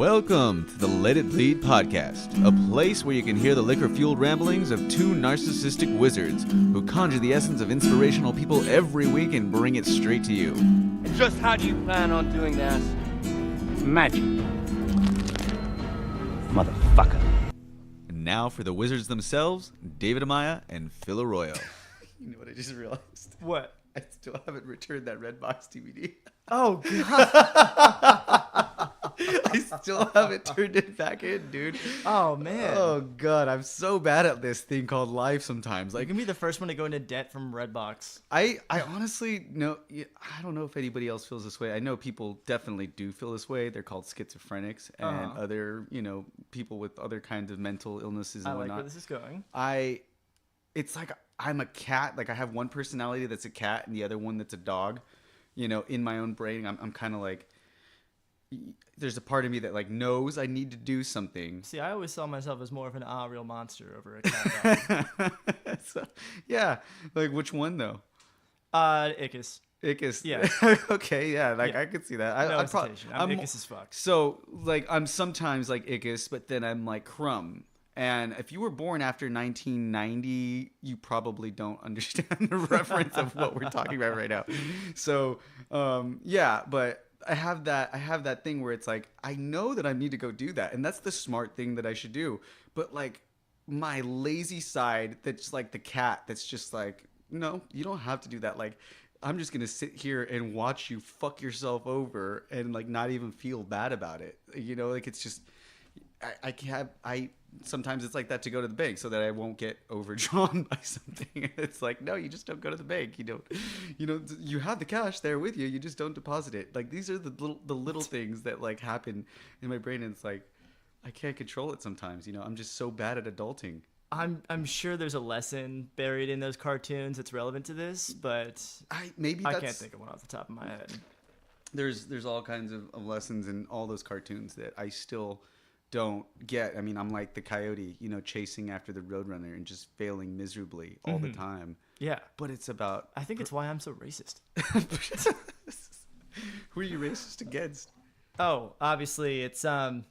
Welcome to the Let It Bleed podcast, a place where you can hear the liquor-fueled ramblings of two narcissistic wizards who conjure the essence of inspirational people every week and bring it straight to you. And just how do you plan on doing that? Magic. Motherfucker. And now for the wizards themselves, David Amaya and Phil Arroyo. You know what I just realized? What? I still haven't returned that Redbox DVD. Oh, God. I still haven't turned it back in, dude. Oh, man. Oh, God. I'm so bad at this thing called life sometimes. You Like, can be the first one to go into debt from Redbox. I honestly, no, I don't know if anybody else feels this way. I know people definitely do feel this way. They're called schizophrenics and other, people with other kinds of mental illnesses and I like whatnot. where this is going. It's like I'm a cat. Like I have one personality that's a cat and the other one that's a dog. In my own brain, I'm kind of like, there's a part of me that like knows I need to do something. See, I always saw myself as more of an real monster over a cat dog. So, yeah. Like which one though? Ickis. Ickis. Yeah. Okay. Yeah. Like Yeah. I could see that. No I probably, hesitation. I'm Ickis as fuck. So like I'm sometimes like Ickis, but then I'm like Crumb. And if you were born after 1990, you probably don't understand the reference of what we're talking about right now. So, yeah, but I have that thing where it's like, I know that I need to go do that. And that's the smart thing that I should do. But like my lazy side, that's like the cat, that's just like, no, you don't have to do that. Like, I'm just going to sit here and watch you fuck yourself over and like not even feel bad about it. Like it's just, sometimes it's like that to go to the bank so that I won't get overdrawn by something. It's like, no, you just don't go to the bank. You have the cash there with you. You just don't deposit it. Like these are the little things that like happen in my brain. And it's like, I can't control it sometimes. I'm just so bad at adulting. I'm sure there's a lesson buried in those cartoons that's relevant to this, but I can't think of one off the top of my head. There's all kinds of lessons in all those cartoons that I still don't get. I mean, I'm like the coyote, chasing after the roadrunner and just failing miserably all the time. Yeah. But it's about... I think it's why I'm so racist. Who are you racist against? Oh, obviously it's the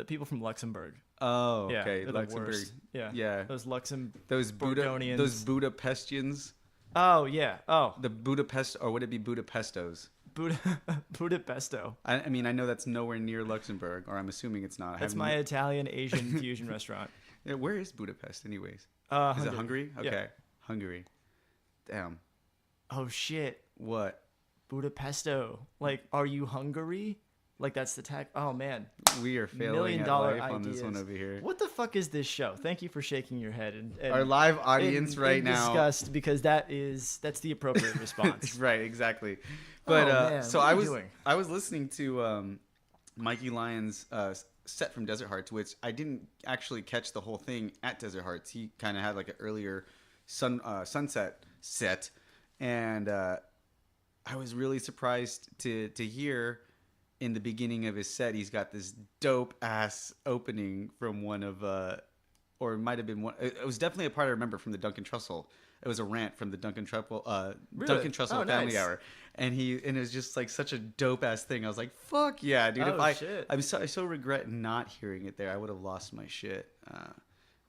people from Luxembourg. Oh, Yeah, okay. they're the Luxembourg. worst. Yeah. Those Luxembourg. Those Budapestians. Oh, yeah. Oh. The Budapest, or would it be Budapestos? Budapesto. I mean, I know that's nowhere near Luxembourg, or I'm assuming it's not. That's my Italian Asian fusion restaurant. Yeah, where is Budapest, anyways? Is Hungary. it Hungary? Okay, Yeah. Hungary. Damn. Oh shit, What? Budapesto. Like, are you Hungary? Like that's the tag. Oh man, We are failing $1 million at life ideas. on this one over here. What the fuck is this show? Thank you for shaking your head and Our live audience in right now. disgust, because that's the appropriate response. Right, exactly. But man, so what are I you was doing? I was listening to Mikey Lyons' set from Desert Hearts, which I didn't actually catch the whole thing at Desert Hearts. He kind of had like an earlier sunset set, and I was really surprised to hear in the beginning of his set he's got this dope ass opening from one of or it might have been one. It was definitely a part I remember from the Duncan Trussell. It was a rant from the Duncan Trussell Duncan Trussell Family nice. Hour, and it was just like such a dope ass thing. I was like, "Fuck yeah, dude!" Shit. I so regret not hearing it there. I would have lost my shit.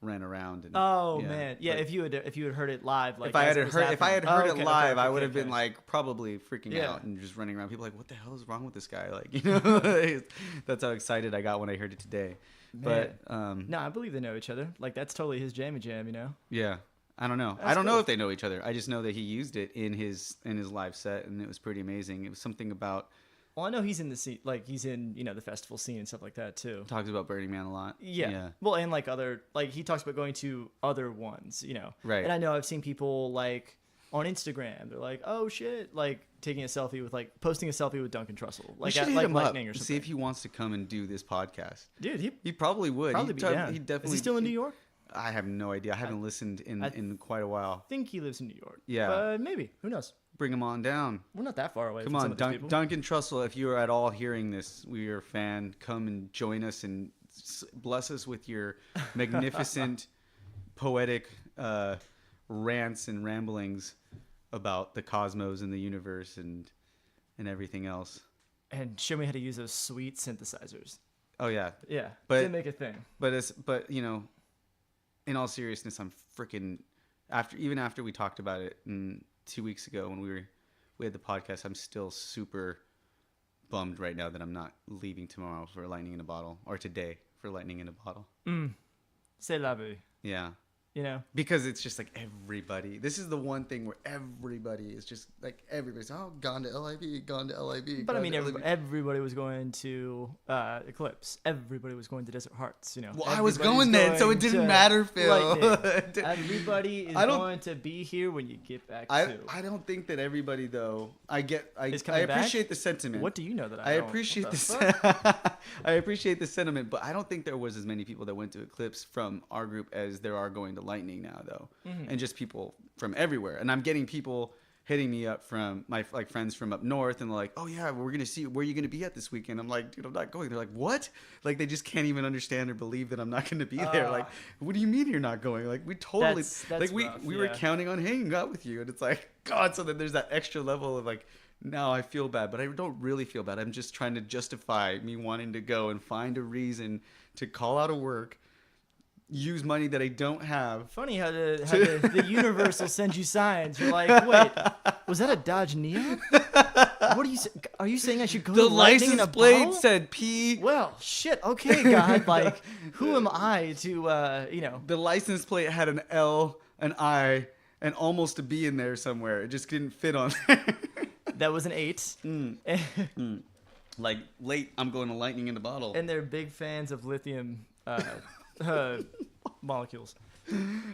Ran around. And, Man, yeah. If you had heard it live, like if I had heard it live, I would have been okay. like probably freaking Yeah. out and just running around. People like, "What the hell is wrong with this guy?" Like, that's how excited I got when I heard it today. Man. But No, I believe they know each other. Like that's totally his jammy jam, yeah. I don't know. That's I don't know cool. if they know each other. I just know that he used it in his live set, and it was pretty amazing. It was something about Well, I know he's in the scene, like he's in the festival scene and stuff like that too. talks about Burning Man a lot. Yeah. Well, and like he talks about going to other ones, Right. And I know I've seen people like on Instagram, they're like, oh shit, like taking a selfie with posting a selfie with Duncan Trussell, We like should at hit like him up, Lightning or something. see if he wants to come and do this podcast. Dude, He probably would. probably be down. He definitely. Is he still in New York? I have no idea. I haven't listened in quite a while. I think he lives in New York. Yeah. But maybe. Who knows? Bring him on down. We're not that far away Come from some on, of these people. Duncan Trussell. If you are at all hearing this, we are a fan. Come and join us and bless us with your magnificent, poetic rants and ramblings about the cosmos and the universe and everything else. and show me how to use those sweet synthesizers. Oh yeah. Yeah. But didn't make a thing. But you know, in all seriousness, I'm freaking after we talked about it 2 weeks ago when we had the podcast, I'm still super bummed right now that I'm not leaving tomorrow for Lightning in a Bottle, or today for Lightning in a Bottle. C'est la vie. Yeah. You know, because it's just like everybody. This is the one thing where everybody is just like everybody's gone to LIV, gone to LIV. But I mean, everybody was going to Eclipse. Everybody was going to Desert Hearts. You know, well, I was going then, so it didn't matter, Phil. Everybody is going to be here when you get back. I don't think that everybody though. I appreciate the sentiment. What do you know that I appreciate I appreciate the sentiment, but I don't think there was as many people that went to Eclipse from our group as there are going to Lightning now, though, and just people from everywhere. And I'm getting people hitting me up from my friends from up north, and they're like, "Oh yeah, we're gonna see where you gonna be at this weekend." I'm like, "Dude, I'm not going." They're like, "What?" Like they just can't even understand or believe that I'm not gonna be there. Like, what do you mean you're not going? Like we totally that's we were counting on hanging out with you, and it's like, God. So then there's that extra level of like, now I feel bad, but I don't really feel bad. I'm just trying to justify me wanting to go and find a reason to call out of work. Use money that I don't have. Funny how the universe will send you signs. You're like, wait, was that a Dodge Neo? What are you saying I should go? The to Lightning in a license plate bottle? said P. Well, shit. Okay, God. Like, who am I to, The license plate had an L, an I, and almost a B in there somewhere. It just didn't fit on there. That was an 8. Like late, I'm going to Lightning in the Bottle. And they're big fans of lithium. Molecules.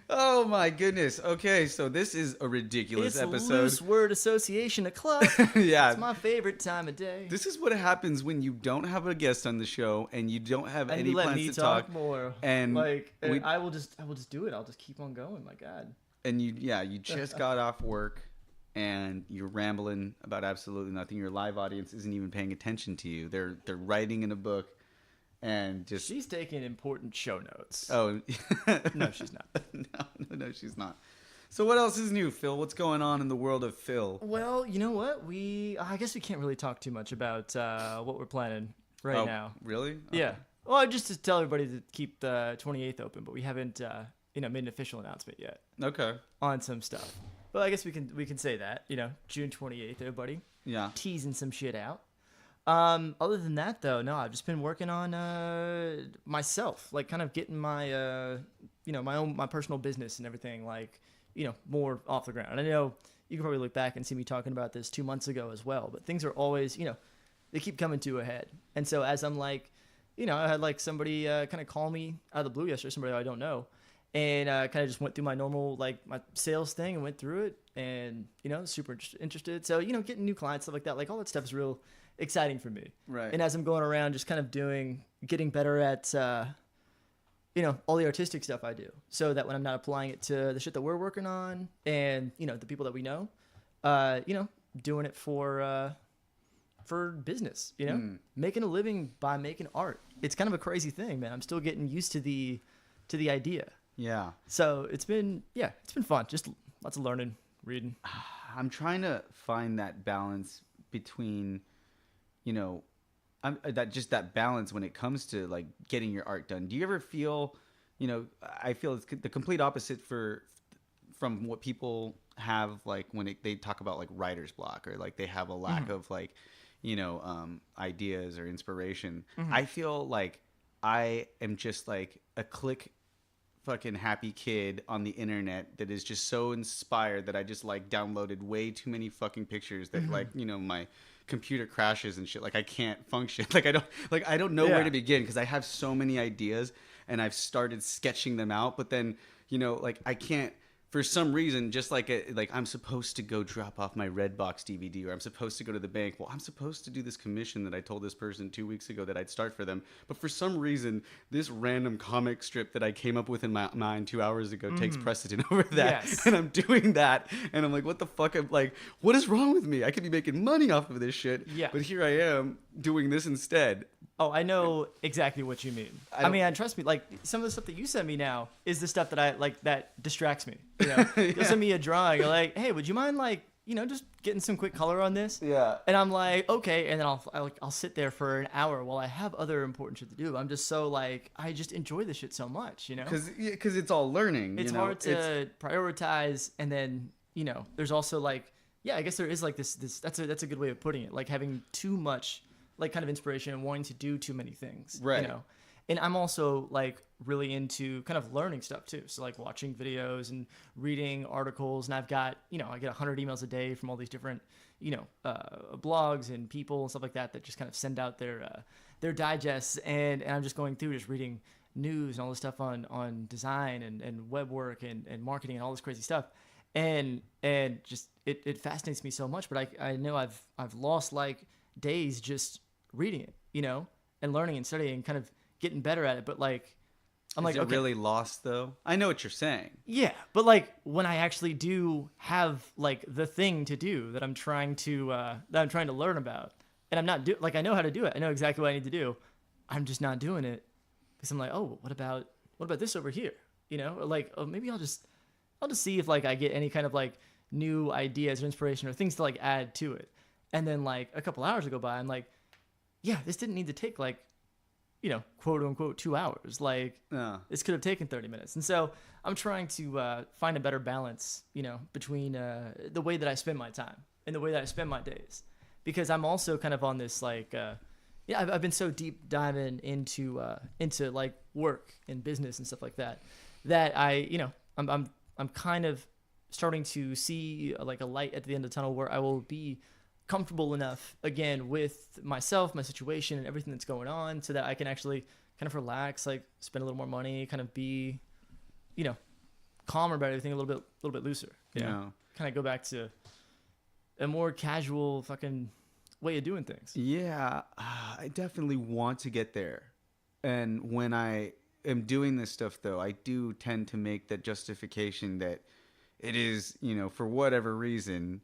Oh my goodness. Okay, so this is a ridiculous episode. It's loose word association o'clock. Yeah. It's my favorite time of day. This is what happens when you don't have a guest on the show and you don't have any plans to talk more. And like I will just do it. I'll just keep on going. My God. And you just got off work and you're rambling about absolutely nothing. Your live audience isn't even paying attention to you. They're writing in a book. And just she's taking important show notes. Oh, no, she's not. No, she's not. So what else is new, Phil? What's going on in the world of Phil? Well, you know what? I guess we can't really talk too much about what we're planning right now. Really? Okay. Yeah. Well, just to tell everybody to keep the 28th open, but we haven't made an official announcement yet. Okay. On some stuff. Well, I guess we can say that. June 28th, everybody. Yeah. Teasing some shit out. Other than that, though, no, I've just been working on myself, like kind of getting my my personal business and everything, like more off the ground. And I know you can probably look back and see me talking about this 2 months ago as well, but things are always they keep coming to a head. And so as I'm like, I had like somebody kind of call me out of the blue yesterday, somebody I don't know, and kind of just went through my normal like my sales thing and went through it, and super interested. So getting new clients, stuff like that, like all that stuff is real exciting for me. Right. And as I'm going around just kind of getting better at all the artistic stuff I do, so that when I'm not applying it to the shit that we're working on and the people that we know, doing it for business, making a living by making art. It's kind of a crazy thing, man. I'm still getting used to the idea. Yeah. So it's been fun. Just lots of learning, reading. I'm trying to find that balance between that balance when it comes to like getting your art done. Do you ever feel, I feel it's the complete opposite from what people have, like when they talk about like writer's block, or like they have a lack of like, ideas or inspiration. I feel like I am just like a click fucking happy kid on the internet that is just so inspired that I just like downloaded way too many fucking pictures that like, my computer crashes and shit. Like I can't function. Like I don't know where to begin, because I have so many ideas and I've started sketching them out, but then like I can't, for some reason, just like I'm supposed to go drop off my Redbox DVD, or I'm supposed to go to the bank. Well, I'm supposed to do this commission that I told this person 2 weeks ago that I'd start for them. But for some reason, this random comic strip that I came up with in my mind 2 hours ago takes precedent over that. Yes. And I'm doing that. And I'm like, what the fuck? I'm like, what is wrong with me? I could be making money off of this shit. Yeah. But here I am doing this instead. Oh, I know exactly what you mean. I mean, trust me, like some of the stuff that you send me now is the stuff that I like that distracts me. You'll send me a drawing. You're like, hey, would you mind like, just getting some quick color on this. Yeah. And I'm like, okay. And then I'll sit there for an hour while I have other important shit to do. I'm just so like, I just enjoy this shit so much, Because it's all learning. It's hard to prioritize. And then, there's also like, yeah, I guess there is like this, that's a good way of putting it. Like having too much, like kind of inspiration and wanting to do too many things, Right. And I'm also like really into kind of learning stuff too. So like watching videos and reading articles, and I've got, I get 100 emails a day from all these different, blogs and people and stuff like that just kind of send out their digests, and I'm just going through just reading news and all this stuff on design and web work and marketing and all this crazy stuff. And just it fascinates me so much, but I know I've lost like days just reading it, and learning and studying and kind of getting better at it. But like, I'm like, okay, really lost though? I know what you're saying. yeah, but like when I actually do have like the thing to do that I'm trying to learn about, and I'm not like I know how to do it. I know exactly what I need to do. I'm just not doing it because I'm like, oh, what about this over here? Or like, oh, maybe I'll just see if like I get any kind of like new ideas or inspiration or things to like add to it. And then like a couple hours go by, I'm like, yeah, this didn't need to take like, quote unquote 2 hours. Like this could have taken 30 minutes. And so I'm trying to find a better balance, between the way that I spend my time and the way that I spend my days, because I'm also kind of on this like, I've been so deep diving into like work and business and stuff like that I'm kind of starting to see like a light at the end of the tunnel where I will be comfortable enough again with myself, my situation, and everything that's going on, so that I can actually kind of relax, like spend a little more money, kind of be, calmer about everything, a little bit looser. Kind of go back to a more casual fucking way of doing things. Yeah, I definitely want to get there. And when I am doing this stuff, though, I do tend to make that justification that it is, for whatever reason,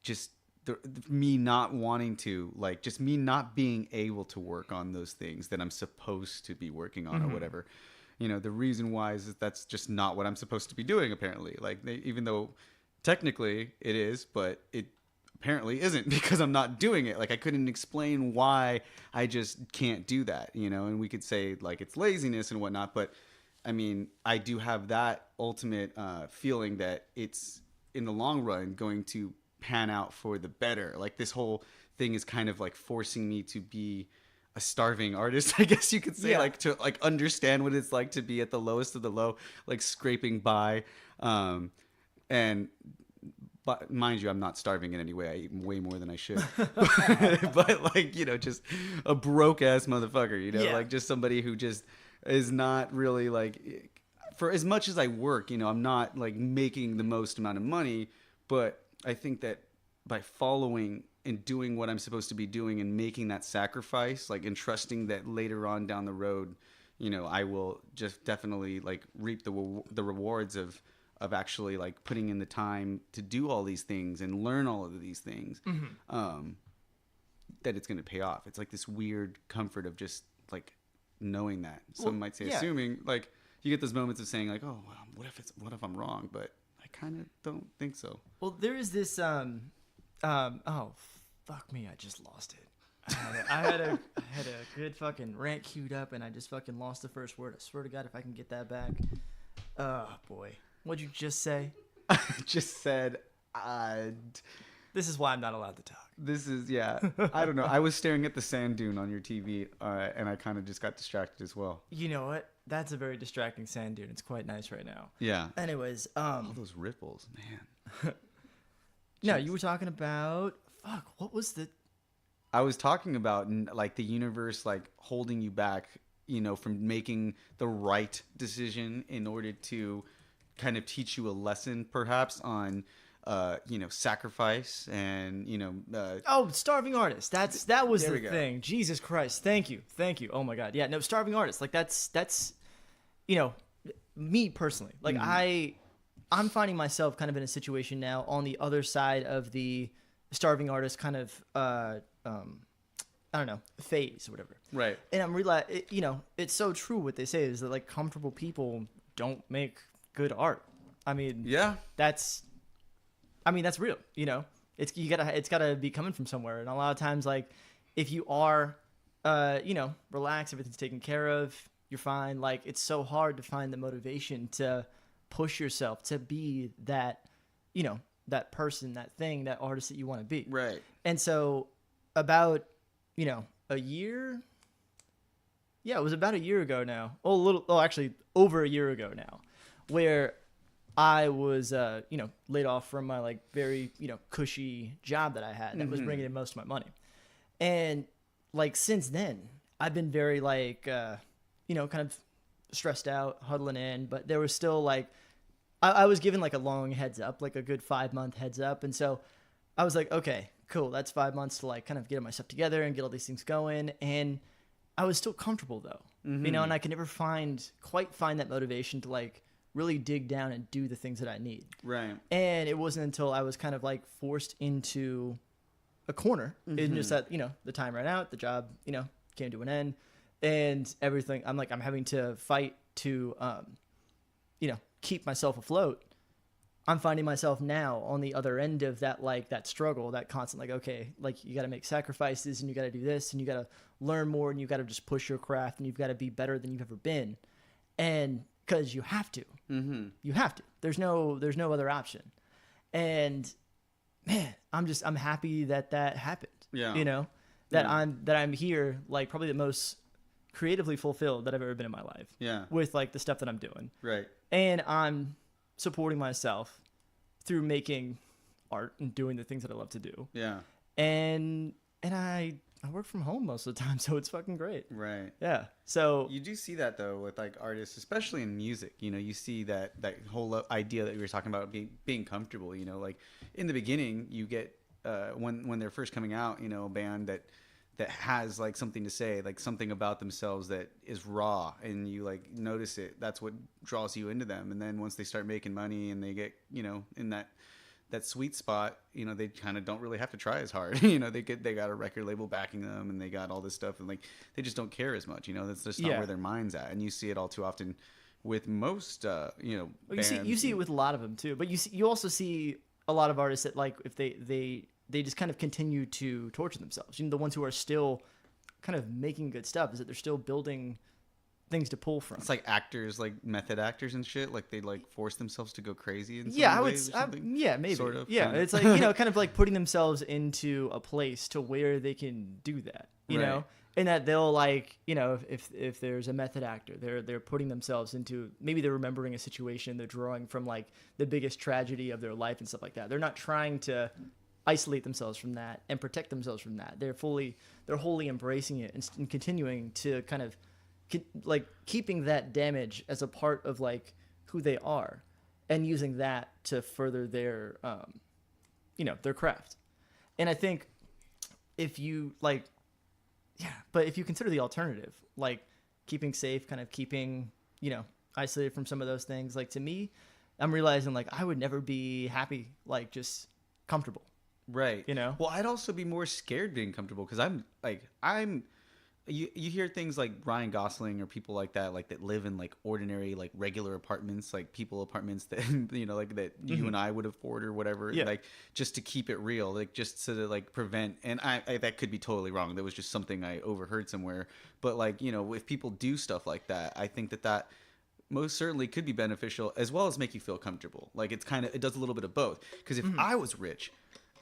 just me not wanting to, like, just me not being able to work on those things that I'm supposed to be working on, or whatever. The reason why is that that's just not what I'm supposed to be doing, apparently. Like, even though technically it is, but it apparently isn't, because I'm not doing it. Like, I couldn't explain why I just can't do that, and we could say like it's laziness and whatnot, but I mean, I do have that ultimate feeling that it's in the long run going to pan out for the better. Like, this whole thing is kind of like forcing me to be a starving artist, I guess you could say. Like, to like understand what it's like to be at the lowest of the low, like scraping by. And but mind you, I'm not starving in any way. I eat way more than I should. But like, just a broke ass motherfucker, like just somebody who just is not really like, for as much as I work, I'm not like making the most amount of money, but I think that by following and doing what I'm supposed to be doing and making that sacrifice, like, and trusting that later on down the road, I will just definitely like reap the rewards of actually like putting in the time to do all these things and learn all of these things, that it's going to pay off. It's like this weird comfort of just like knowing that. Some might say, assuming, like, you get those moments of saying like, oh, well, what if I'm wrong? But I kind of don't think so. Well, there is this, oh, fuck me, I just lost it. I had a good fucking rant queued up, and I just fucking lost the first word. I swear to God, if I can get that back. Oh, boy. What'd you just say? I just said, this is why I'm not allowed to talk. This is, I don't know. I was staring at the sand dune on your TV, and I kind of just got distracted as well. You know what? That's a very distracting sand dune. It's quite nice right now. Yeah. Anyways, all those ripples, man. No, you were talking about, what was the... I was talking about like the universe, like holding you back, from making the right decision in order to kind of teach you a lesson, perhaps, on sacrifice and starving artist. That was the thing. Jesus Christ, thank you. Oh my God, yeah, no, starving artist. Like that's me personally. Like I'm finding myself kind of in a situation now on the other side of the starving artist kind of I don't know, phase or whatever. Right. And I'm realizing, it's so true what they say is that like comfortable people don't make good art. I mean, that's real, it's gotta be coming from somewhere. And a lot of times, like, if you are, relaxed, everything's taken care of, you're fine. Like, it's so hard to find the motivation to push yourself to be that, that person, that thing, that artist that you want to be. Right. And so about, a year. Yeah, it was about a year ago now. Actually over a year ago now, where I was, laid off from my like very, cushy job that I had that was bringing in most of my money. And like since then, I've been very like, kind of stressed out, huddling in, but there was still like, I was given like a long heads up, like a good 5-month heads up. And so I was like, okay, cool. That's 5 months to like kind of get my stuff together and get all these things going. And I was still comfortable though, and I could never quite find that motivation to like really dig down and do the things that I need. Right. And it wasn't until I was kind of like forced into a corner and just that, the time ran out, the job, came to an end and everything. I'm having to fight to, keep myself afloat. I'm finding myself now on the other end of that, like that struggle, that constant, like, okay, like you got to make sacrifices and you got to do this and you got to learn more and you got to just push your craft and you've got to be better than you've ever been. And cause you have to, you have to, there's no other option. And man, I'm happy that happened. Yeah. That I'm here, like probably the most creatively fulfilled that I've ever been in my life. Yeah. With like the stuff that I'm doing. Right. And I'm supporting myself through making art and doing the things that I love to do. Yeah. And I work from home most of the time, so it's fucking great. Right. Yeah. So you do see that though with like artists, especially in music. You see that whole idea that we were talking about being comfortable. Like in the beginning, you get when they're first coming out, a band that has like something to say, like something about themselves that is raw, and you like notice it. That's what draws you into them. And then once they start making money and they get in that sweet spot, they kind of don't really have to try as hard. They got a record label backing them and they got all this stuff, and like they just don't care as much. That's just not where their mind's at. And you see it all too often with most bands. You see it with a lot of them too, but you also see a lot of artists that like if they just kind of continue to torture themselves. The ones who are still kind of making good stuff is that they're still building things to pull from. It's like actors, like method actors and shit. Like they like force themselves to go crazy. In Yeah, some ways or something? Yeah, maybe. Sort of. Yeah, Kind of. it's like kind of like putting themselves into a place to where they can do that. You Right. know, and that they'll like if there's a method actor, they're putting themselves into, maybe they're remembering a situation, they're drawing from like the biggest tragedy of their life and stuff like that. They're not trying to isolate themselves from that and protect themselves from that. They're wholly embracing it and continuing to kind of like keeping that damage as a part of like who they are and using that to further their their craft. And I think if you but if you consider the alternative, like keeping safe, kind of keeping isolated from some of those things, like to me, I'm realizing like I would never be happy, like just comfortable. Right. Well, I'd also be more scared being comfortable because you hear things like Ryan Gosling or people like that live in like ordinary, like regular apartments, like apartments that, like that you and I would afford or whatever, like just to keep it real, like just to like prevent, and I that could be totally wrong. That was just something I overheard somewhere. But like, if people do stuff like that, I think that most certainly could be beneficial as well as make you feel comfortable. Like it does a little bit of both. Because if I was rich,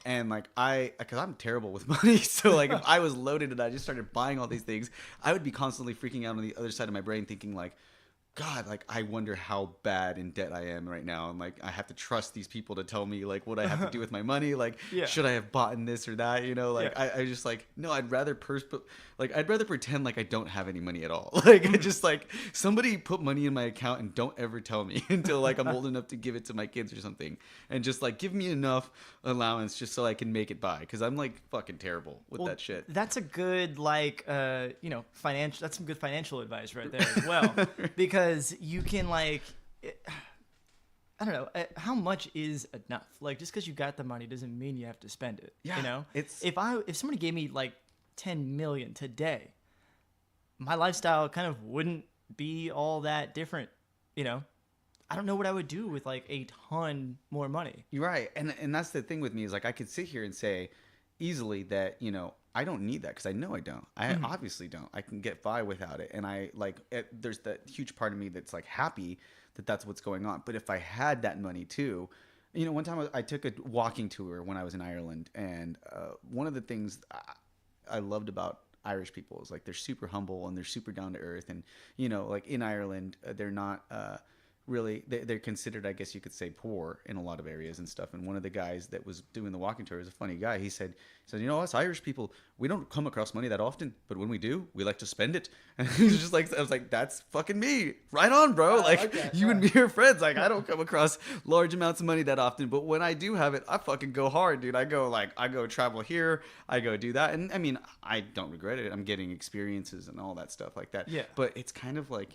and like because I'm terrible with money, so like if I was loaded and I just started buying all these things, I would be constantly freaking out on the other side of my brain, thinking like, God, like I wonder how bad in debt I am right now, and like I have to trust these people to tell me like what I have to do with my money. Like, should I have bought in this or that? I just like, no, I'd rather pretend like I don't have any money at all. Like I just like somebody put money in my account and don't ever tell me until like I'm old enough to give it to my kids or something, and just like give me enough allowance just so I can make it by, because I'm like fucking terrible with that shit. That's a good financial. That's some good financial advice right there as well, because you can like, I don't know, how much is enough? Like just because you got the money doesn't mean you have to spend it. Yeah, if somebody gave me like 10 million today, my lifestyle kind of wouldn't be all that different. I don't know what I would do with like a ton more money. You're right, and that's the thing with me is like I could sit here and say easily that I don't need that because I know I don't. I obviously don't. I can get by without it, and there's that huge part of me that's like happy that that's what's going on. But if I had that money too, one time I took a walking tour when I was in Ireland, and one of the things I loved about Irish people is like they're super humble and they're super down to earth, and like in Ireland they're not really they're considered, I guess you could say, poor in a lot of areas and stuff. And one of the guys that was doing the walking tour is a funny guy. He said us Irish people, we don't come across money that often, but when we do, we like to spend it. And he was just like, I was like, that's fucking me, right on, bro. Like okay, you and me are friends. Like I don't come across large amounts of money that often, but when I do have it, I fucking go hard, dude. I go travel here, I go do that, and I mean I don't regret it. I'm getting experiences and all that stuff like that. Yeah. But it's kind of like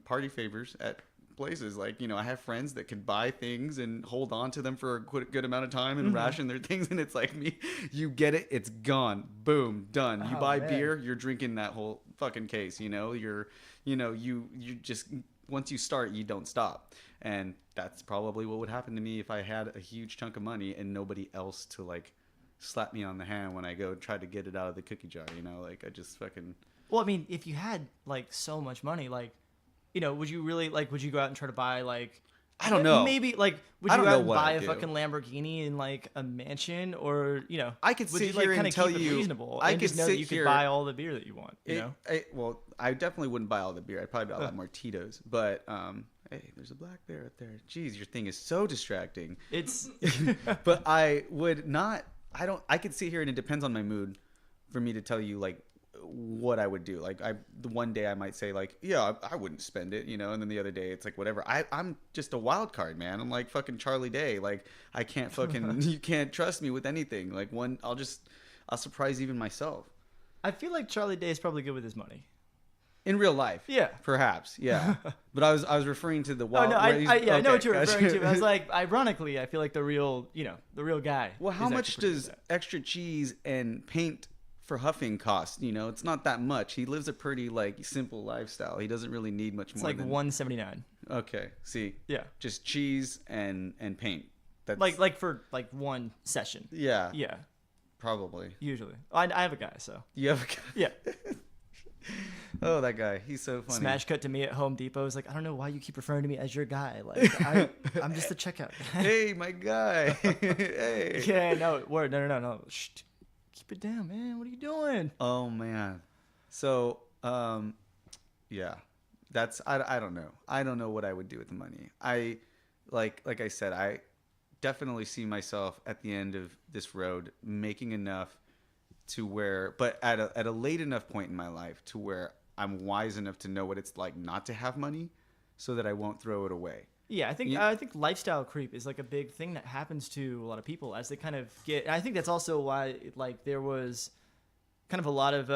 party favors at places. Like I have friends that can buy things and hold on to them for a good amount of time and ration their things, and it's like me, you get it, it's gone, boom, done. You buy beer, you're drinking that whole fucking case. You just, once you start, you don't stop. And that's probably what would happen to me if I had a huge chunk of money and nobody else to like slap me on the hand when I go try to get it out of the cookie jar. Like I just fucking, Well, I mean, if you had like so much money, like, would you really would you go out and try to buy like, I don't know. Maybe like, would I you don't go know out and what buy I'd a do. fucking Lamborghini in like a mansion, or I could would sit you, like, here kinda and tell keep it you, reasonable I and could just know that sit you here, could buy all the beer that you want. Well, I definitely wouldn't buy all the beer. I'd probably buy a lot more Tito's. But hey, there's a black bear up there. Jeez, your thing is so distracting. It's But I would not. I could sit here and it depends on my mood for me to tell you like what I would do. Like the one day I might say like, yeah, I wouldn't spend it, and then the other day it's like whatever. I'm just a wild card, man. I'm like fucking Charlie Day. Like I can't fucking you can't trust me with anything. Like I'll surprise even myself. I feel like Charlie Day is probably good with his money. In real life, Yeah. perhaps, yeah. But I was referring to the Oh wild. no, I know what you're gotcha. referring to. I was like, ironically, I feel like the real guy. Well, how is much actually pretty does good at extra cheese and paint for huffing cost? It's not that much. He lives a pretty like simple lifestyle. He doesn't really need much It's more. like than... $179. Okay, see, Yeah. just cheese and paint. That's Like for like one session. yeah, Yeah, probably. usually. I have a guy, so You have a guy. yeah. Oh, that guy. He's so funny. Smash cut to me at Home Depot. Is like, I don't know why you keep referring to me as your guy. Like I'm just the checkout guy. Hey, my guy. Hey. Yeah, no, word, no. Shh, keep it down, man. What are you doing? Oh man. So, yeah. That's I don't know. I don't know what I would do with the money. I like I said, I definitely see myself at the end of this road making enough to where, but at a late enough point in my life to where I'm wise enough to know what it's like not to have money, so that I won't throw it away. Yeah, I think Yeah. I think lifestyle creep is like a big thing that happens to a lot of people as they kind of get. And I think that's also why like there was kind of a lot of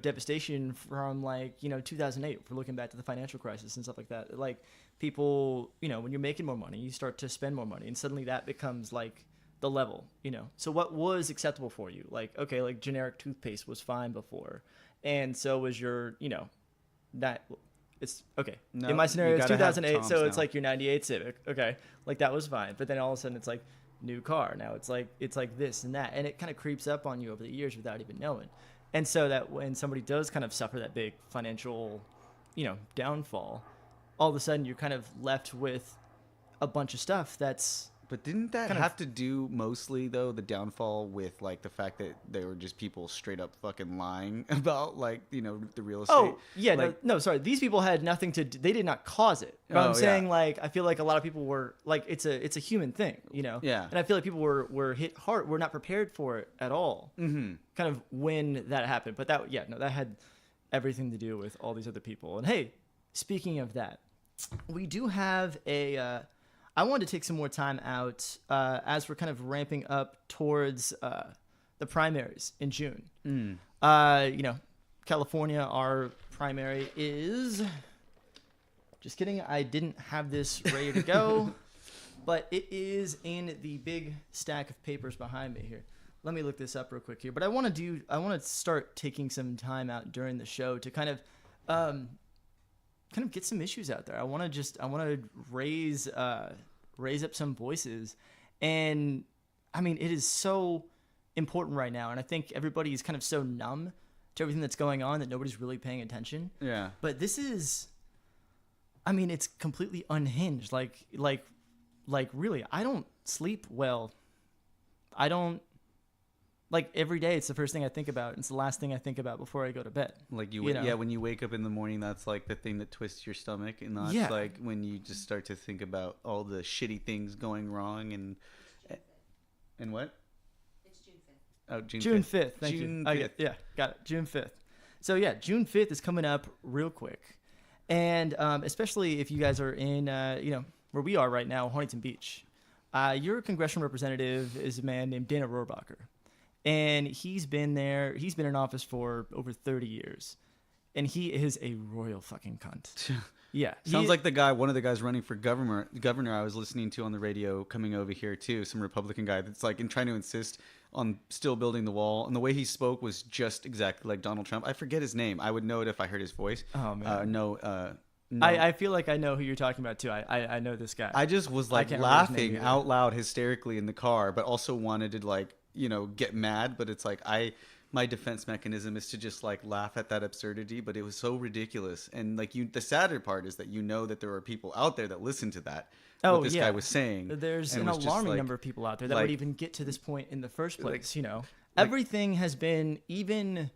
devastation from 2008. If we're looking back to the financial crisis and stuff like that, like people, when you're making more money, you start to spend more money, and suddenly that becomes like the level. So what was acceptable for you? Like, okay, like generic toothpaste was fine before, and so was your that. It's okay. No, in my scenario, you it's gotta have 2008, Toms so it's now. like your 98 Civic. Okay, like that was fine. But then all of a sudden, it's like new car. Now it's like this and that, and it kind of creeps up on you over the years without even knowing. And so that when somebody does kind of suffer that big financial, downfall, all of a sudden you're kind of left with a bunch of stuff that's. But didn't that Kind of- have to do mostly though the downfall with like the fact that they were just people straight up fucking lying about the real estate? Oh yeah, like, no, sorry. These people had nothing to. They did not cause it. But Oh, I'm yeah. saying I feel like a lot of people were like it's a human thing, Yeah. And I feel like people were hit hard. Were not prepared for it at all. Mm-hmm. Kind of when that happened, but that had everything to do with all these other people. And hey, speaking of that, we do have a. I wanted to take some more time out as we're kind of ramping up towards the primaries in June. California, our primary is. Just kidding. I didn't have this ready to go, but it is in the big stack of papers behind me here. Let me look this up real quick here. But I want to start taking some time out during the show to kind of kind of get some issues out there. I want to raise up some voices, and I mean, it is so important right now, and I think everybody is kind of so numb to everything that's going on that nobody's really paying attention. Yeah. But this is, I mean, it's completely unhinged. Like really, I don't sleep well. I don't, like, every day it's the first thing I think about. It's the last thing I think about before I go to bed. Like you know? Yeah, when you wake up in the morning, that's like the thing that twists your stomach, and that's Yeah. like when you just start to think about all the shitty things going wrong and what? It's June 5th. Oh, June June 5th. 5th. Thank June you. 5th. Yeah, got it. June 5th. So yeah, June 5th is coming up real quick. And especially if you guys are in, where we are right now, Huntington Beach. Your congressional representative is a man named Dana Rohrabacher. And he's been in office for over 30 years. And he is a royal fucking cunt. Yeah. Sounds like one of the guys running for governor I was listening to on the radio coming over here too, some Republican guy that's like trying to insist on still building the wall. And the way he spoke was just exactly like Donald Trump. I forget his name. I would know it if I heard his voice. Oh, man. No. I feel like I know who you're talking about too. I know this guy. I just was like can't remember his laughing name out loud hysterically in the car, but also wanted to like, get mad. But it's like my defense mechanism is to just like laugh at that absurdity, but it was so ridiculous. And like the sadder part is that that there are people out there that listen to that. What this guy was saying. There's and an was just alarming like- number of people out there that like- would even get to this point in the first place. like- Everything has been even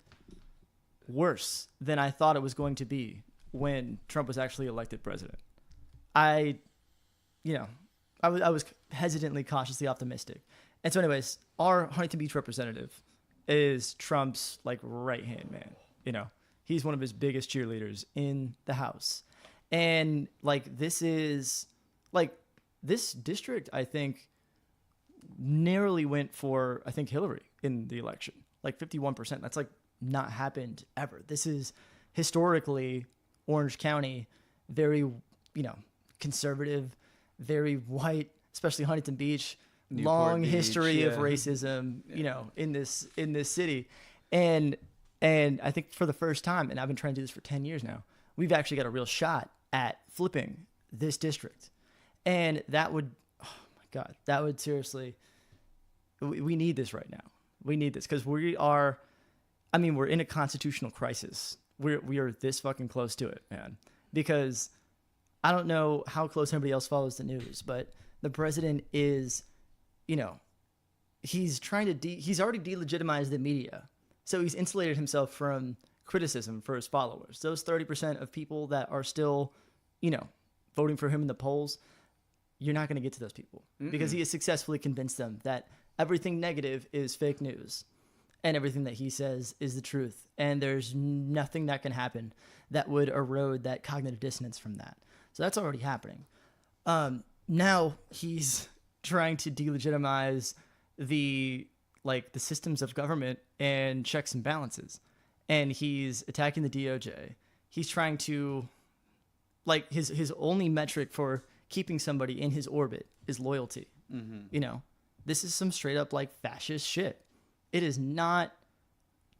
worse than I thought it was going to be when Trump was actually elected president. I was hesitantly, cautiously optimistic. And so anyways, our Huntington Beach representative is Trump's like right hand man. He's one of his biggest cheerleaders in the House. And like this district, I think, narrowly went for Hillary in the election. Like 51%. That's like not happened ever. This is historically Orange County, very, conservative, very white, especially Huntington Beach. Newport long Beach, history of yeah. racism, in this city. And I think for the first time, and I've been trying to do this for 10 years now, we've actually got a real shot at flipping this district. And that would, oh my God, that would seriously, we need this right now. We need this because we're in a constitutional crisis. We are this fucking close to it, man. Because I don't know how close everybody else follows the news, but the president is, he's already delegitimized the media. So he's insulated himself from criticism for his followers. Those 30% of people that are still, voting for him in the polls, you're not going to get to those people because he has successfully convinced them that everything negative is fake news and everything that he says is the truth. And there's nothing that can happen that would erode that cognitive dissonance from that. So that's already happening. Now he's trying to delegitimize the systems of government and checks and balances. And he's attacking the DOJ. He's trying to, his only metric for keeping somebody in his orbit is loyalty. Mm-hmm. This is some straight up fascist shit. It is not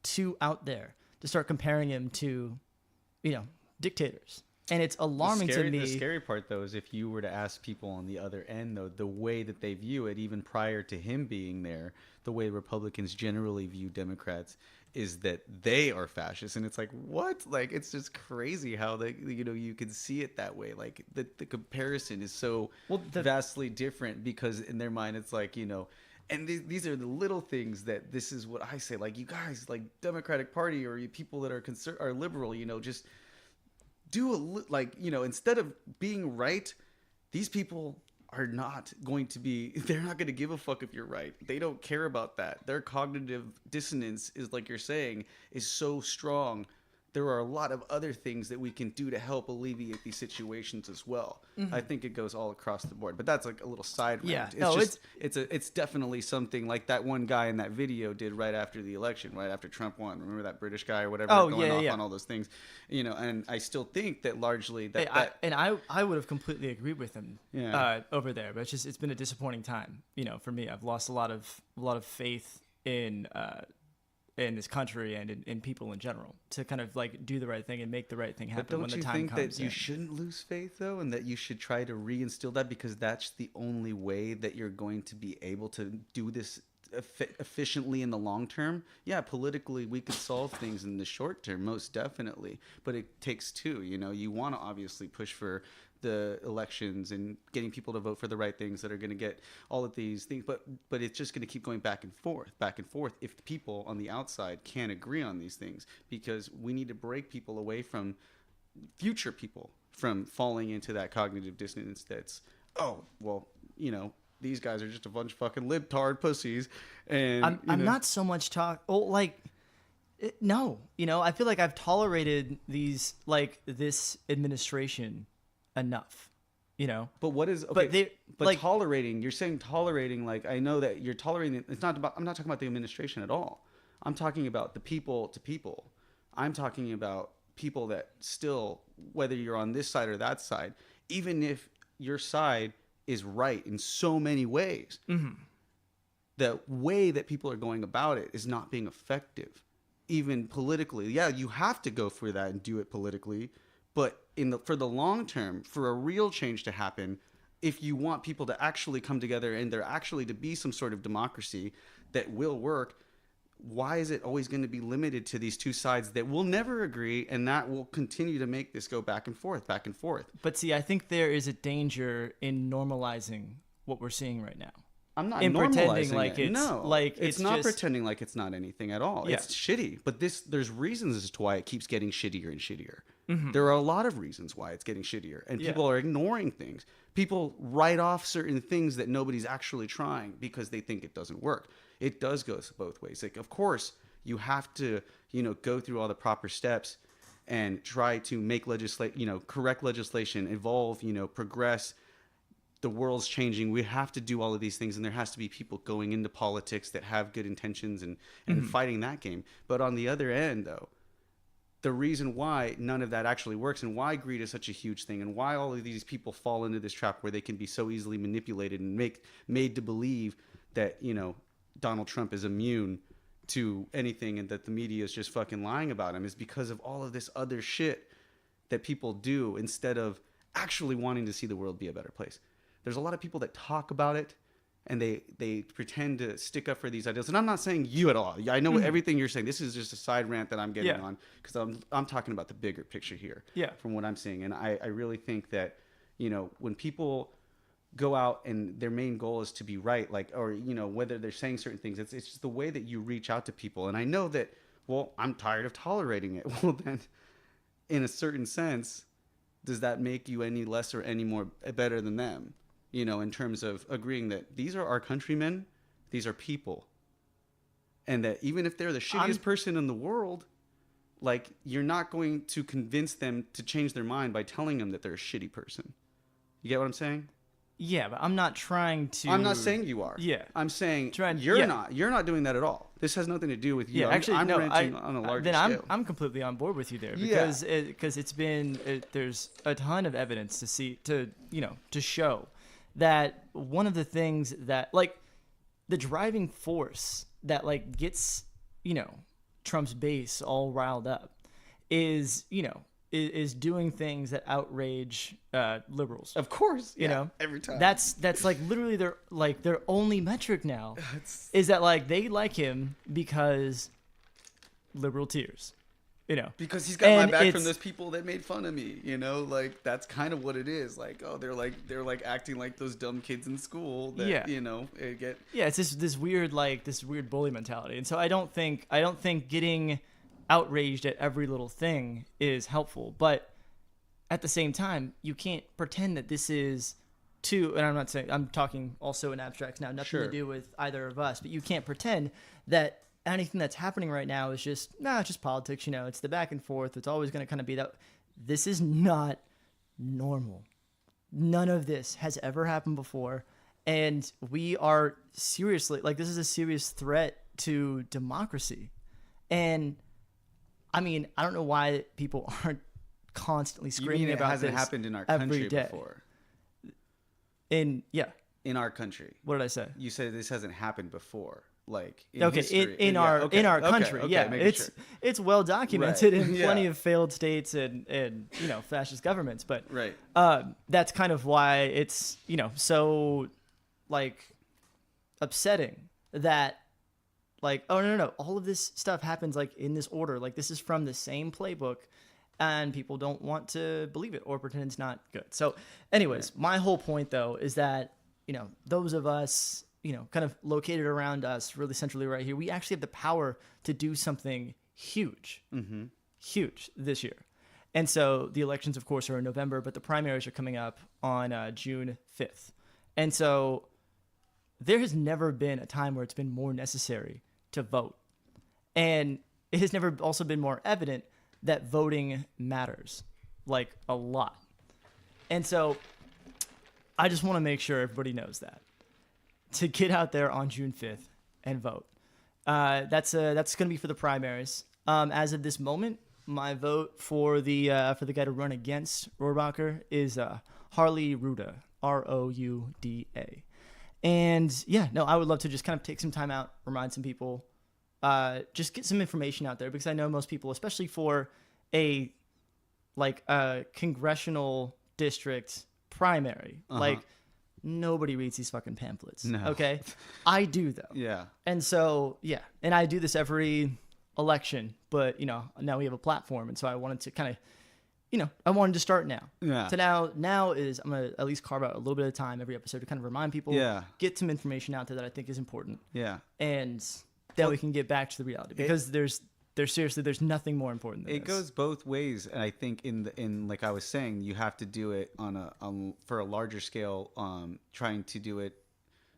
too out there to start comparing him to, dictators. And it's alarming to me. The scary part, though, is if you were to ask people on the other end, though, the way that they view it, even prior to him being there, the way Republicans generally view Democrats is that they are fascists. And it's like, what? Like, it's just crazy how you can see it that way. Like, the comparison is so vastly different because in their mind, it's like, and these are the little things that this is what I say. Like, you guys, like Democratic Party or you people that are liberal, just do instead of being right, these people are not going to be, they're not going to give a fuck if you're right. They don't care about that. Their cognitive dissonance is, like you're saying, is so strong. There are a lot of other things that we can do to help alleviate these situations as well. Mm-hmm. I think it goes all across the board, but that's like a little side rant. Yeah, It's definitely something like that one guy in that video did right after the election, right after Trump won. Remember that British guy or whatever going off on all those things, and I still think that largely I would have completely agreed with him over there, but it's been a disappointing time, for me. I've lost a lot of faith in in this country and in people in general to kind of like do the right thing and make the right thing But happen when don't the you time think comes. that you shouldn't lose faith though, and that you should try to reinstill that, because that's the only way that you're going to be able to do this efficiently in the long term? Yeah, politically we could solve things in the short term, most definitely, but it takes two. You want to obviously push for the elections and getting people to vote for the right things that are going to get all of these things, but it's just going to keep going back and forth if the people on the outside can't agree on these things, because we need to break people away from future people from falling into that cognitive dissonance that's, oh well, these guys are just a bunch of fucking libtard pussies. And I'm not so much no, I feel like I've tolerated this administration enough, But what is okay? But tolerating? You're saying tolerating. Like, I know that you're tolerating. It's not about. I'm not talking about the administration at all. I'm talking about the people to people. I'm talking about people that still, whether you're on this side or that side, even if your side is right in so many ways, the way that people are going about it is not being effective, even politically. Yeah, you have to go for that and do it politically, but for the long term, for a real change to happen, if you want people to actually come together and there actually to be some sort of democracy that will work, why is it always going to be limited to these two sides that will never agree, and that will continue to make this go back and forth, back and forth? But see, I think there is a danger in normalizing what we're seeing right now. I'm not in normalizing pretending like it. it's No, like it's not just pretending like it's not anything at all. Yeah. It's shitty, but there's reasons as to why it keeps getting shittier and shittier. Mm-hmm. There are a lot of reasons why it's getting shittier, and people are ignoring things. People write off certain things that nobody's actually trying because they think it doesn't work. It does go both ways. Like, of course, you have to, go through all the proper steps and try to make correct legislation, evolve, progress. The world's changing. We have to do all of these things, and there has to be people going into politics that have good intentions and fighting that game. But on the other end, though, the reason why none of that actually works, and why greed is such a huge thing, and why all of these people fall into this trap where they can be so easily manipulated and made to believe that, Donald Trump is immune to anything and that the media is just fucking lying about him, is because of all of this other shit that people do instead of actually wanting to see the world be a better place. There's a lot of people that talk about it and they pretend to stick up for these ideals. And I'm not saying you at all. I know everything you're saying. This is just a side rant that I'm getting on, because I'm talking about the bigger picture here from what I'm seeing. And I really think that, when people go out and their main goal is to be right, or whether they're saying certain things, it's just the way that you reach out to people. And I know that, well, I'm tired of tolerating it. Well, then in a certain sense, does that make you any less or any more better than them? In terms of agreeing that these are our countrymen, these are people, and that even if they're the shittiest person in the world, you're not going to convince them to change their mind by telling them that they're a shitty person. You get what I'm saying? Yeah, but I'm not trying to. I'm not saying you are. Yeah, I'm saying you're not. You're not doing that at all. This has nothing to do with you. Yeah, actually, I'm no. ranting on a larger scale. I'm completely on board with you there, because it's been there's a ton of evidence to show that one of the things that the driving force that gets Trump's base all riled up is doing things that outrage liberals. Of course, every time. That's literally their only metric now is that they like him because liberal tears. Because he's got my back from those people that made fun of me, that's kind of what it is. They're acting like those dumb kids in school that, it's just this weird bully mentality. And so I don't think getting outraged at every little thing is helpful, but at the same time, you can't pretend that this is and I'm not saying, I'm talking also in abstracts now, nothing to do with either of us, but you can't pretend that anything that's happening right now is it's just politics. It's the back and forth. It's always going to kind of be that. This is not normal. None of this has ever happened before. And we are seriously, this is a serious threat to democracy. And I mean, I don't know why people aren't constantly screaming about this. It hasn't happened in our country before. In our country. What did I say? You said this hasn't happened before. like in Okay, history. in Yeah, our okay, in our okay, country, okay, yeah, making it's sure. it's well documented Right, in yeah. plenty of failed states and fascist governments, but Right. that's kind of why it's so like upsetting that like, oh no, all of this stuff happens like in this order, like this is from the same playbook, and people don't want to believe it or pretend it's not good. So anyways, my whole point though is that those of us kind of located around us really centrally right here, we actually have the power to do something huge, huge this year. And so the elections, of course, are in November, but the primaries are coming up on June 5th. And so there has never been a time where it's been more necessary to vote. And it has never also been more evident that voting matters, like a lot. And so I just want to make sure everybody knows that. To get out there on June 5th and vote. That's going to be for the primaries. As of this moment, my vote for the guy to run against Rohrabacher is Harley Ruda, Rouda. And yeah, no, I would love to just kind of take some time out, remind some people, just get some information out there, because I know most people, especially for a congressional district primary, like nobody reads these fucking pamphlets. No. Okay, I do though. Yeah. And so yeah, and I do this every election, but now we have a platform, and so I wanted to kind of I wanted to start now. Yeah. So now is I'm gonna at least carve out a little bit of time every episode to kind of remind people, get some information out there that I think is important. Yeah. And then we can get back to the reality, because there's nothing more important than it this. goes both ways, and I think in like I was saying, you have to do it on for a larger scale, trying to do it,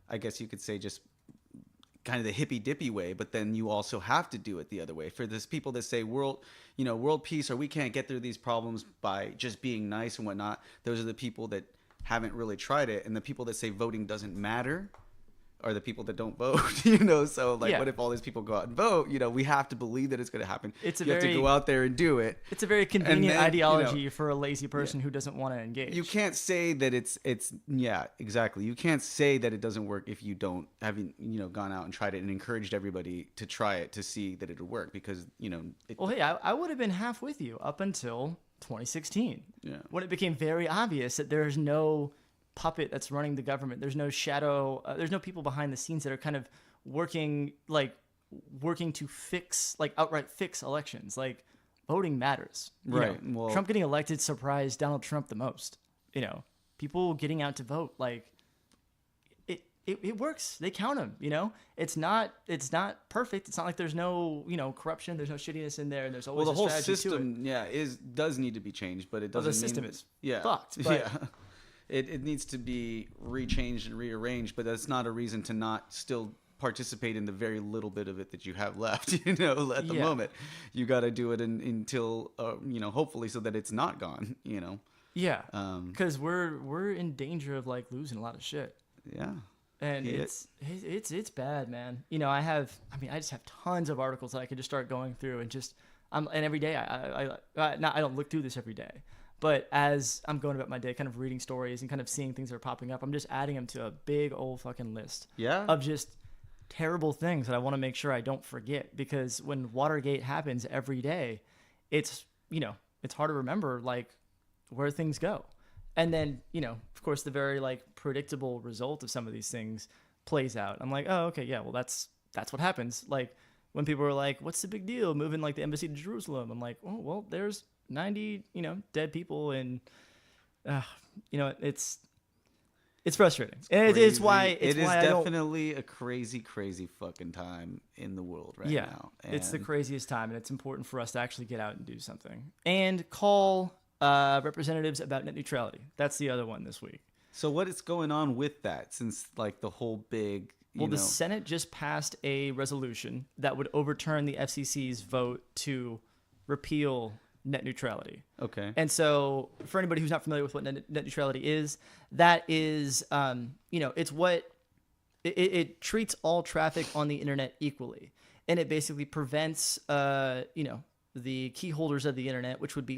I guess you could say, just kind of the hippy dippy way, but then you also have to do it the other way. For those people that say world peace, or we can't get through these problems by just being nice and whatnot, those are the people that haven't really tried it. And the people that say voting doesn't matter are the people that don't vote. So what if all these people go out and vote? We have to believe that it's going to happen. You have to go out there and do it. It's a very convenient ideology for a lazy person who doesn't want to engage. You can't say that it's yeah, exactly. You can't say that it doesn't work if you don't haven't gone out and tried it and encouraged everybody to try it to see that it'll work, because well, hey, I would have been half with you up until 2016, when it became very obvious that there's no puppet that's running the government. There's no shadow. There's no people behind the scenes that are kind of working to fix, outright fix elections. Voting matters. Right. Well, Trump getting elected surprised Donald Trump the most. People getting out to vote, it works. They count them. It's not perfect. It's not like there's no corruption. There's no shittiness in there, and there's always the whole strategy system to it. does need to be changed, but it doesn't. The system is yeah fucked. But yeah. It needs to be rechanged and rearranged, but that's not a reason to not still participate in the very little bit of it that you have left. At the moment, you got to do it until hopefully, so that it's not gone. Yeah, because we're in danger of losing a lot of shit. Yeah, and it's bad, man. I just have tons of articles that I could just start going through, and and every day I don't look through this every day. But as I'm going about my day, kind of reading stories and kind of seeing things that are popping up, I'm just adding them to a big old fucking list of just terrible things that I want to make sure I don't forget. Because when Watergate happens every day, it's hard to remember where things go. And then, of course, the very predictable result of some of these things plays out. I'm like, oh, okay, yeah, well, that's what happens. When people are like, what's the big deal moving the embassy to Jerusalem? I'm like, oh, well, there's 90 dead people, and it's frustrating. It's why it is definitely a crazy fucking time in the world right now. And it's the craziest time, and it's important for us to actually get out and do something and call representatives about net neutrality. That's the other one this week. So what is going on with that, since the whole big the Senate just passed a resolution that would overturn the FCC's vote to repeal net neutrality. Okay. And so for anybody who's not familiar with what net neutrality is, that is, it's what it treats all traffic on the internet equally. And it basically prevents, the key holders of the internet, which would be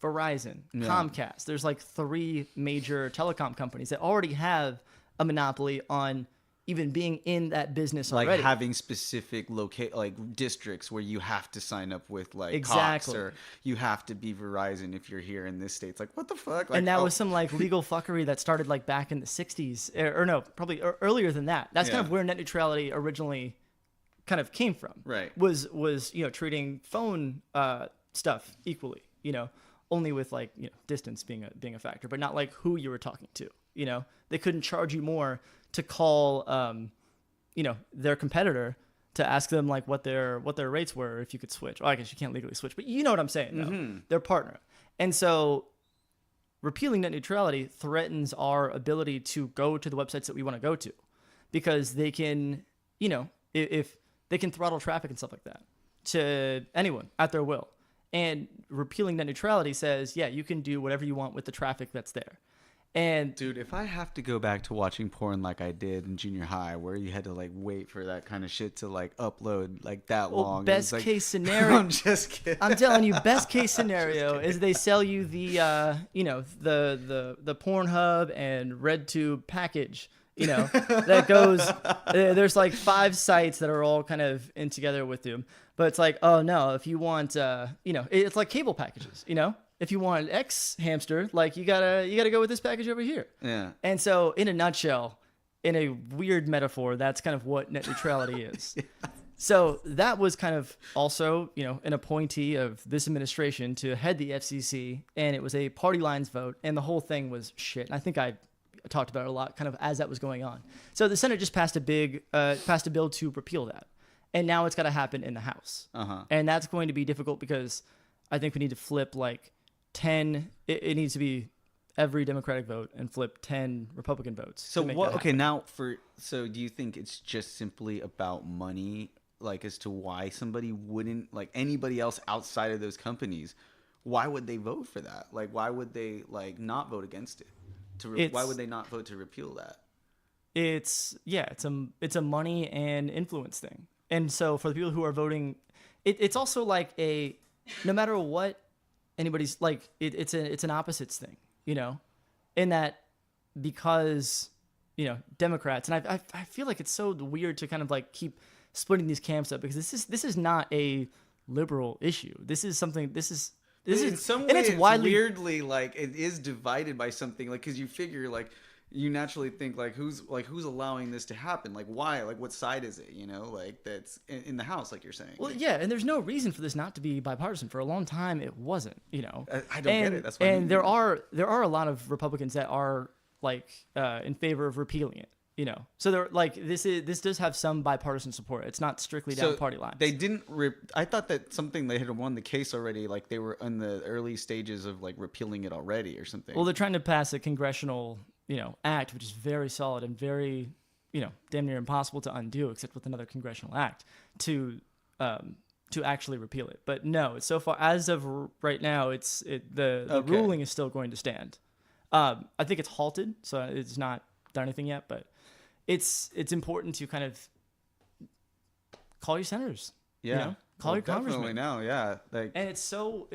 Verizon, Comcast. There's 3 major telecom companies that already have a monopoly on even being in that business Like already. having specific districts where you have to sign up with like Exactly. Cox, or you have to be Verizon if you're here in this state. It's like, what the fuck? Like, And that was some like legal fuckery that started like back in the 60s or no, probably earlier than that. That's kind of Yeah. where net neutrality originally kind of came from. Right. Was treating phone stuff equally, only with like distance being a factor, but not like who you were talking to. They couldn't charge you more to call their competitor to ask them like what their rates were if you could switch. Well, I guess you can't legally switch, but you know what I'm saying though. Their partner. And so repealing net neutrality threatens our ability to go to the websites that we want to go to, because they can, if they can throttle traffic and stuff like that to anyone at their will. And repealing net neutrality says, yeah, you can do whatever you want with the traffic that's there. And dude, if I have to go back to watching porn like I did in junior high, where you had to like wait for that kind of shit to like upload like that long, it was best like- case scenario, I'm just kidding. I'm telling you, best case scenario is they sell you the Pornhub and RedTube package. That goes. There's like 5 sites that are all kind of in together with them, but it's like, oh no, if you want, it's like cable packages. If you want X hamster, like you gotta go with this package over here. Yeah. And so, in a nutshell, in a weird metaphor, that's kind of what net neutrality is. So that was kind of also, an appointee of this administration to head the FCC, and it was a party lines vote, and the whole thing was shit. And I think I talked about it a lot kind of as that was going on. So the Senate just passed a bill to repeal that. And now it's got to happen in the House. Uh-huh. And that's going to be difficult because I think we need to flip like 10, it needs to be every Democratic vote and flip 10 Republican votes. So to make what? that Okay, happen. now so do you think it's just simply about money, like as to why somebody wouldn't, like anybody else outside of those companies, why would they vote for that? Like, why would they like not vote against it? Why would they not vote to repeal that? It's a money and influence thing. And so for the people who are voting, it's also like no matter what anybody's like, it's an opposites thing, in that because, Democrats, and I feel like it's so weird to kind of like keep splitting these camps up, because this is not a liberal issue. This is In some and way, it's it's widely weirdly like it is divided by something, like because you figure like you naturally think like who's allowing this to happen, like why, like what side is it, like that's in the House, like you're saying. Well, yeah, and there's no reason for this not to be bipartisan. For a long time, it wasn't. I don't get it. That's what I mean. there are a lot of Republicans that are like in favor of repealing it. So they're like this does have some bipartisan support. It's not strictly down party lines. They didn't. I thought that something they had won the case already. Like they were in the early stages of like repealing it already or something. Well, they're trying to pass a congressional act, which is very solid and very damn near impossible to undo, except with another congressional act to actually repeal it. But no, so far as of right now, the Okay. ruling is still going to stand. I think it's halted, so it's not done anything yet, but. It's important to kind of call your senators. Yeah. Call your definitely congressman. now. Yeah. Like And it's so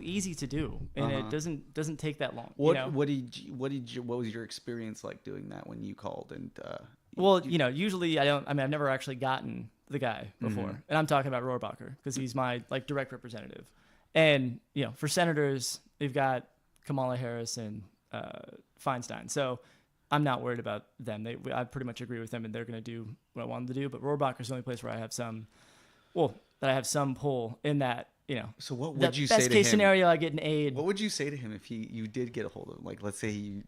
easy to do, and it doesn't take that long. what was your experience like doing that when you called and Well, usually I've never actually gotten the guy before, and I'm talking about Rohrabacher because he's my like direct representative. And for senators, they've got Kamala Harris and Feinstein, so I'm not worried about them. I pretty much agree with them, and they're going to do what I want them to do. But Rohrabacher's the only place where I have some pull in that. So what the would you say best to case him? scenario, I get an aid. What would you say to him if you did get a hold of him? Like, let's say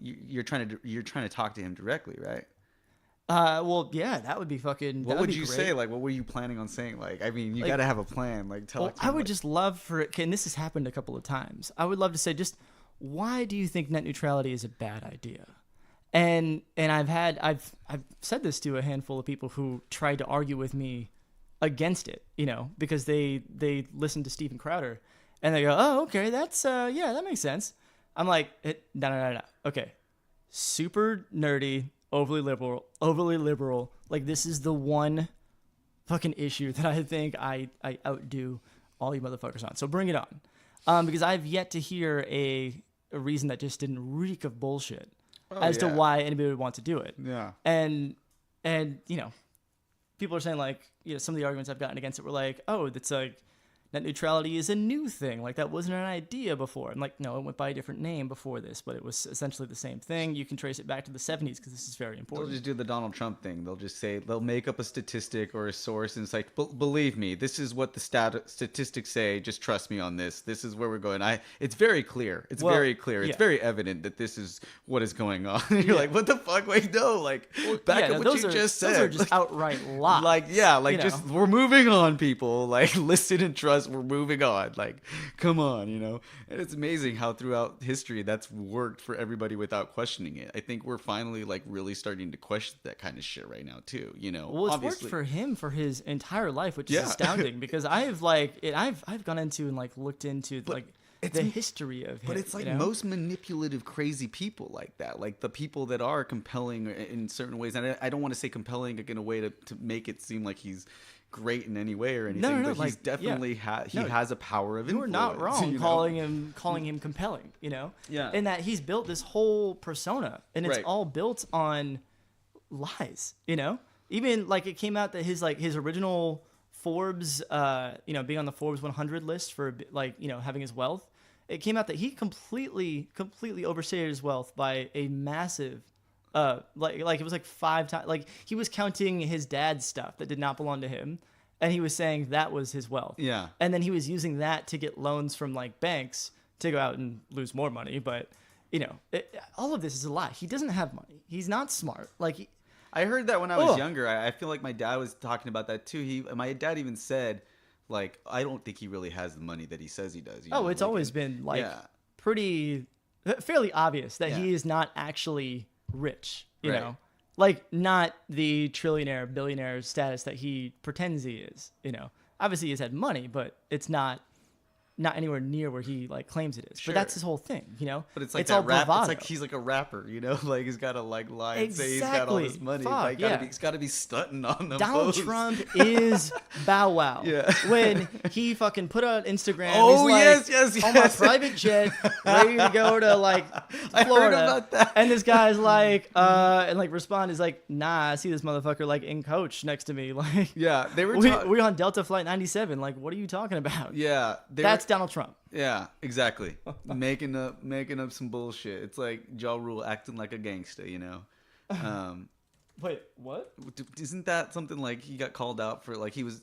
you're trying to talk to him directly, right? Well, yeah, that would be fucking. What that would be you great. say? Like, what were you planning on saying? Like, I mean, you Like- got to have a plan. Like, tell. Well, I would just love for it, and this has happened a couple of times. I would love to say, just why do you think net neutrality is a bad idea? And I've said this to a handful of people who tried to argue with me against it, because they listened to Steven Crowder and they go, oh, okay, that's yeah, that makes sense. I'm like, no. Okay. Super nerdy, overly liberal. Like, this is the one fucking issue that I think I outdo all you motherfuckers on. So bring it on. Because I've yet to hear a reason that just didn't reek of bullshit as to why anybody would want to do it. Yeah. And And, people are saying like, some of the arguments I've gotten against it were like, oh, that's like net neutrality is a new thing. Like that wasn't an idea before. I'm like, no, it went by a different name before this, but it was essentially the same thing. You can trace it back to the 70s because this is very important. They'll just do the Donald Trump thing. They'll just say, they'll make up a statistic or a source, and it's like, believe me, this is what the statistics say. Just trust me on this. This is where we're going. It's very clear. It's very clear. It's very evident that this is what is going on. You're like, what the fuck? Wait, no. Like, back up what you just said. Those are just outright lies. Just, we're moving on, people. Like, listen and trust. We're moving on. Like, come on, And it's amazing how throughout history that's worked for everybody without questioning it. I think we're finally like really starting to question that kind of shit right now too. Well, it's obviously worked for him for his entire life, which is astounding because I've gone into and like looked into the history of him. But it's like most manipulative, crazy people like that, like the people that are compelling in certain ways. And I don't want to say compelling in a way to make it seem like he's great in any way or anything, but he's definitely has a power of influence. You're not wrong calling him compelling, Yeah. in that he's built this whole persona and it's all built on lies, Even like it came out that his original Forbes, being on the Forbes 100 list for having his wealth, it came out that he completely overstated his wealth by a massive it was like 5 times. Like he was counting his dad's stuff that did not belong to him, and he was saying that was his wealth. Yeah. And then he was using that to get loans from like banks to go out and lose more money. But all of this is a lie. He doesn't have money. He's not smart. I heard that when I was younger. I feel like my dad was talking about that too. My dad even said, like, I don't think he really has the money that he says he does. It's always been fairly obvious that he is not actually rich, you know, like not the trillionaire, billionaire status that he pretends he is, obviously he's had money, but it's not anywhere near where he like claims it is. Sure. But that's his whole thing, But it's like it's that all rap. bravado. It's like he's like a rapper, like he's got to like lie and say he's got all this money. He's got to be stunting on them. Donald Trump is Bow Wow. Yeah. When he fucking put out Instagram, oh he's like, yes, on my private jet, ready to go to like Florida. I heard about that. And this guy's like, and like respond is like, nah, I see this motherfucker like in coach next to me, like, yeah, they were. We're on Delta Flight 97. Like, what are you talking about? Yeah, that's Donald Trump. Yeah, exactly. making up some bullshit. It's like Ja Rule acting like a gangster, Wait, what? Isn't that something like he got called out for? Like he was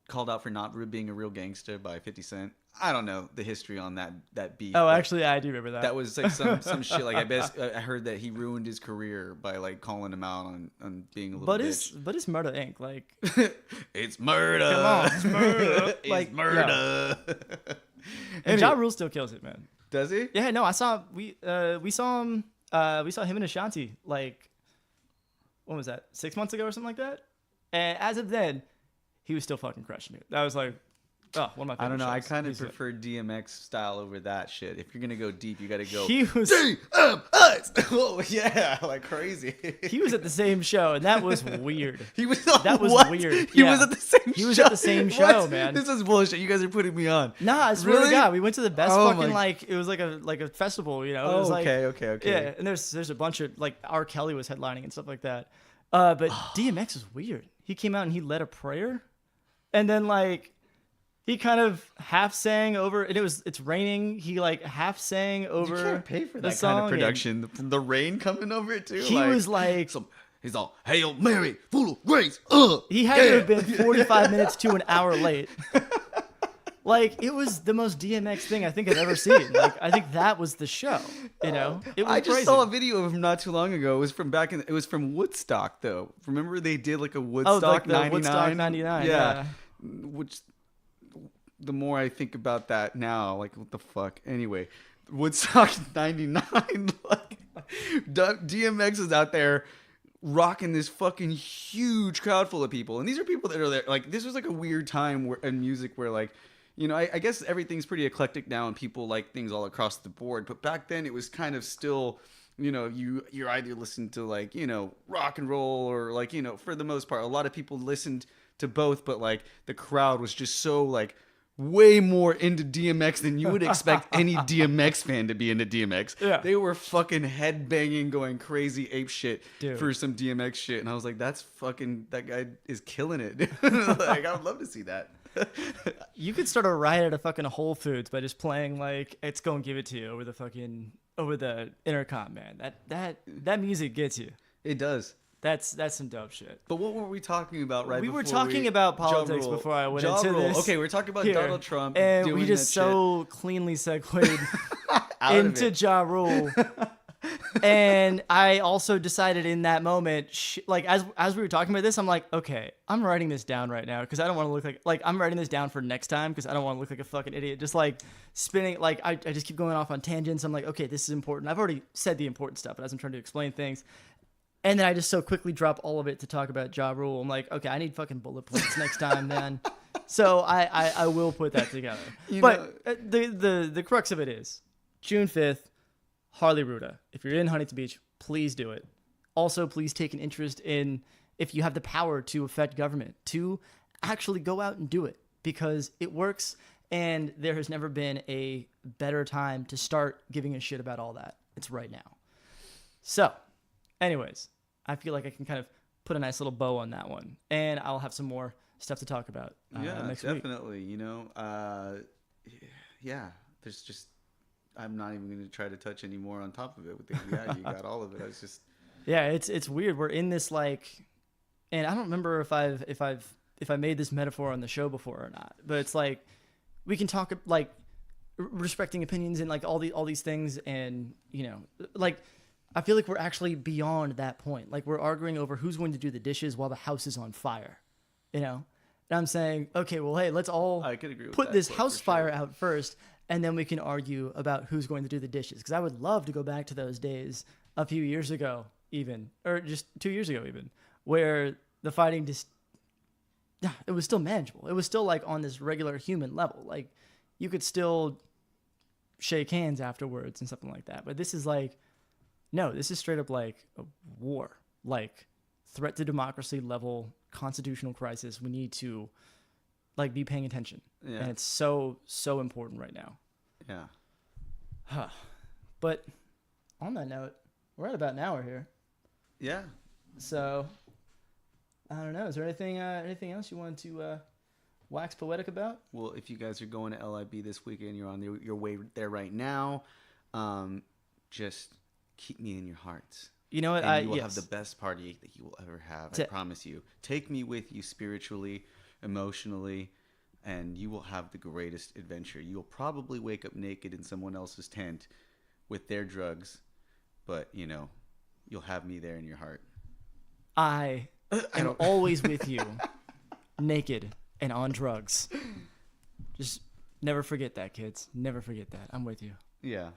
called out for not being a real gangster by 50 Cent. I don't know the history on that beef. Oh, actually, I do remember that. That was like some shit. Like I heard that he ruined his career by like calling him out on being a little bitch. But it's Murder Inc. Like it's murder. Come on, it's murder. It's murder. And Ja Rule still kills it, man. Does he? Yeah, no, we saw him in Ashanti like, when was that? 6 months ago or something like that. And as of then, he was still fucking crushing it. That was like, one of my favorite I don't know. shows. I kind of prefer DMX style over that shit. If you're gonna go deep, you gotta go. He was DMX. Oh yeah, like crazy. He was at the same show, and that was weird. He was on that was what? weird. He was at the same show. He was at the same show, What? man. This is bullshit. You guys are putting me on. Nah, I swear to God, we went to the best fucking like it was like a festival, It was like, okay. Yeah, and there's a bunch of like R. Kelly was headlining and stuff like that. But DMX was weird. He came out and he led a prayer, and then like he kind of half sang over, and it's raining. He like half sang over. You can't pay for that song, kind of production. The rain coming over it too. He was like, he's all Hail Mary, full of grace. He had to have been 45 minutes to an hour late. Like, it was the most DMX thing I think I've ever seen. Like, I think that was the show. It was I just crazy. saw a video of him not too long ago. It was from Woodstock though. Remember they did like a Woodstock 99? Woodstock 99. Yeah. Which, the more I think about that now, like, what the fuck? Anyway, Woodstock 99, like, DMX is out there rocking this fucking huge crowd full of people. And these are people that are there. Like, this was like a weird time in music where, like, I guess everything's pretty eclectic now and people like things all across the board. But back then it was kind of still, you're either listening to like, rock and roll or like, for the most part, a lot of people listened to both. But like the crowd was just so like way more into DMX than you would expect any DMX fan to be into DMX. Yeah. They were fucking headbanging, going crazy ape shit Dude. for some DMX shit. And I was like, that guy is killing it. Like, I would love to see that. You could start a riot at a fucking Whole Foods by just playing like "It's Gonna Give It to You" over the intercom, man. That music gets you. It does. That's some dope shit. But what were we talking about We were talking about politics Ja before I went Ja into Rule. this. Okay, we're talking about Here. Donald Trump. And doing we just that so cleanly segued Out of into it. Ja Rule. And I also decided in that moment, like as we were talking about this, I'm like, okay, I'm writing this down right now because I don't want to look like I'm writing this down for next time because I don't want to look like a fucking idiot. Just like spinning, like I just keep going off on tangents. I'm like, okay, this is important. I've already said the important stuff, but as I'm trying to explain things. And then I just so quickly drop all of it to talk about Ja Rule. I'm like, okay, I need fucking bullet points next time, man. So I will put that together. But the crux of it is June 5th, Harley Ruta. If you're in Huntington Beach, please do it. Also, please take an interest in, if you have the power to affect government, to actually go out and do it because it works. And there has never been a better time to start giving a shit about all that. It's right now. So, anyways, I feel like I can kind of put a nice little bow on that one. And I'll have some more stuff to talk about next week. Definitely. You know, there's just, I'm not even going to try to touch any more on top of it. Yeah, you got all of it. I was just, yeah, it's weird. We're in this like, and I don't remember if I made this metaphor on the show before or not, but it's like we can talk like respecting opinions and like all these things, and you know, like I feel like we're actually beyond that point. Like we're arguing over who's going to do the dishes while the house is on fire, you know. And I'm saying, okay, well, hey, let's all I could agree with put that this quote house for fire sure. out first, and then we can argue about who's going to do the dishes. Because I would love to go back to those days a few years ago, even, or just 2 years ago, even, where the fighting just, it was still manageable. It was still like on this regular human level. Like you could still shake hands afterwards and something like that. But this is like, no, this is straight up like a war, like threat to democracy level constitutional crisis. We need to like be paying attention. Yeah. And it's so important right now. yeah. But on that note, we're at about an hour here. Yeah. So I don't know. Is there anything else you want to wax poetic about? Well, if you guys are going to LIB this weekend, you're on your way there right now. Just keep me in your hearts. You know what? And you will yes. have the best party that you will ever have. To- I promise you. Take me with you spiritually, emotionally, and you will have the greatest adventure. You'll probably wake up naked in someone else's tent with their drugs, but you know, you'll have me there in your heart. I am always with you, naked and on drugs. Just never forget that, kids. Never forget that. I'm with you. Yeah.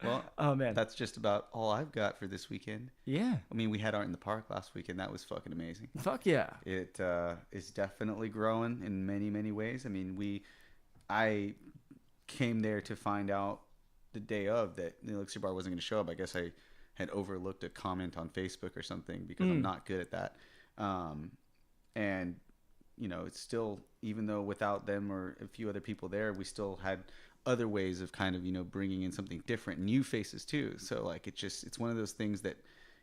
Well, Oh man. that's just about all I've got for this weekend. Yeah. I mean, we had Art in the Park last weekend. That was fucking amazing. Fuck yeah. It is definitely growing in many, many ways. I mean, I came there to find out the day of that the Elixir Bar wasn't going to show up. I guess I had overlooked a comment on Facebook or something because I'm not good at that. And, you know, it's still, even though without them or a few other people there, we still had other ways of kind of, you know, bringing in something different, new faces too. So like, it's one of those things that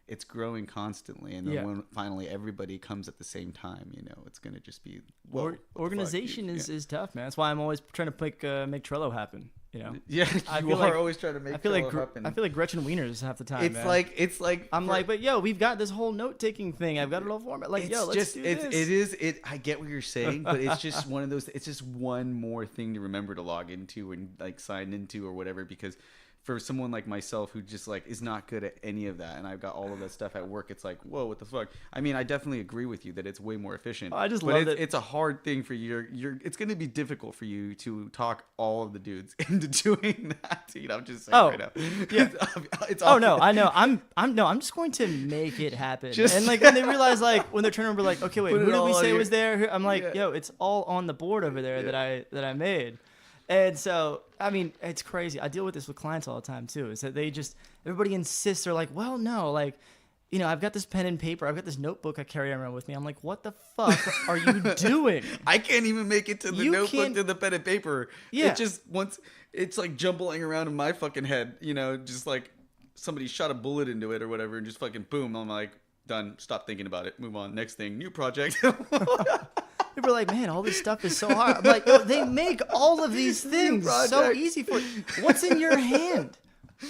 it's growing constantly. And then when finally everybody comes at the same time, you know, it's going to just be, Organization is tough, man. That's why I'm always trying to make Trello happen. You know. Yeah, I you feel are like- always trying to make I feel like Trello happen. I feel like Gretchen Wieners half the time. it's man. like I'm like, but yo, we've got this whole note taking thing. I've got it all formatted. Like, it's yo, let's just do it's this. I get what you're saying, but it's just one of those. It's just one more thing to remember to log into and like sign into or whatever. Because for someone like myself who just like is not good at any of that, and I've got all of that stuff at work, it's like, whoa, what the fuck? I mean, I definitely agree with you that it's way more efficient. I just but love it's, it. it's a hard thing for you. It's going to be difficult for you to talk all of the dudes into doing that. You know, I'm just saying right now. Yeah. It's Oh no, I know. I'm just going to make it happen. Just- And like when they realize, like when they're trying to remember, like, okay, wait, Put it who did all we on say your- was there? I'm like, Yeah. yo, it's all on the board over there that I made. And so, I mean, it's crazy. I deal with this with clients all the time too. Is that everybody insists, they're like, well, no, like I've got this pen and paper. I've got this notebook I carry around with me. I'm like, what the fuck are you doing? I can't even make it to the You notebook can't- to the pen and paper. Yeah. It just it's like jumbling around in my fucking head, just like somebody shot a bullet into it or whatever and just fucking boom. I'm like, done. Stop thinking about it. Move on. Next thing. New project. People are like, man, all this stuff is so hard. I'm like, yo, they make all of these things so project. easy for you. What's in your hand?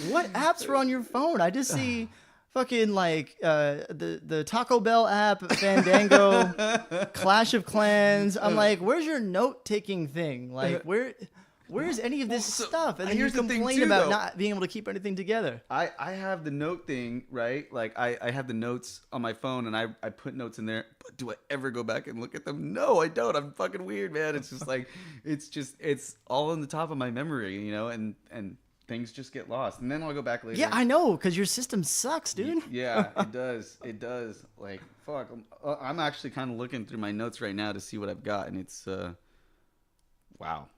What apps are on your phone? I just see fucking like the Taco Bell app, Fandango, Clash of Clans. I'm like, where's your note taking thing? Like, where's any of this stuff? And then you here's the thing, complain too, about though. not being able to keep anything together. I have the note thing, right? Like I have the notes on my phone and I put notes in there, but do I ever go back and look at them? No, I don't. I'm fucking weird, man. It's just like, it's all on the top of my memory, and things just get lost. And then I'll go back later. Yeah, I know, because your system sucks, dude. Yeah, it does. It does. Like, fuck. I'm actually kind of looking through my notes right now to see what I've got. And it's, wow.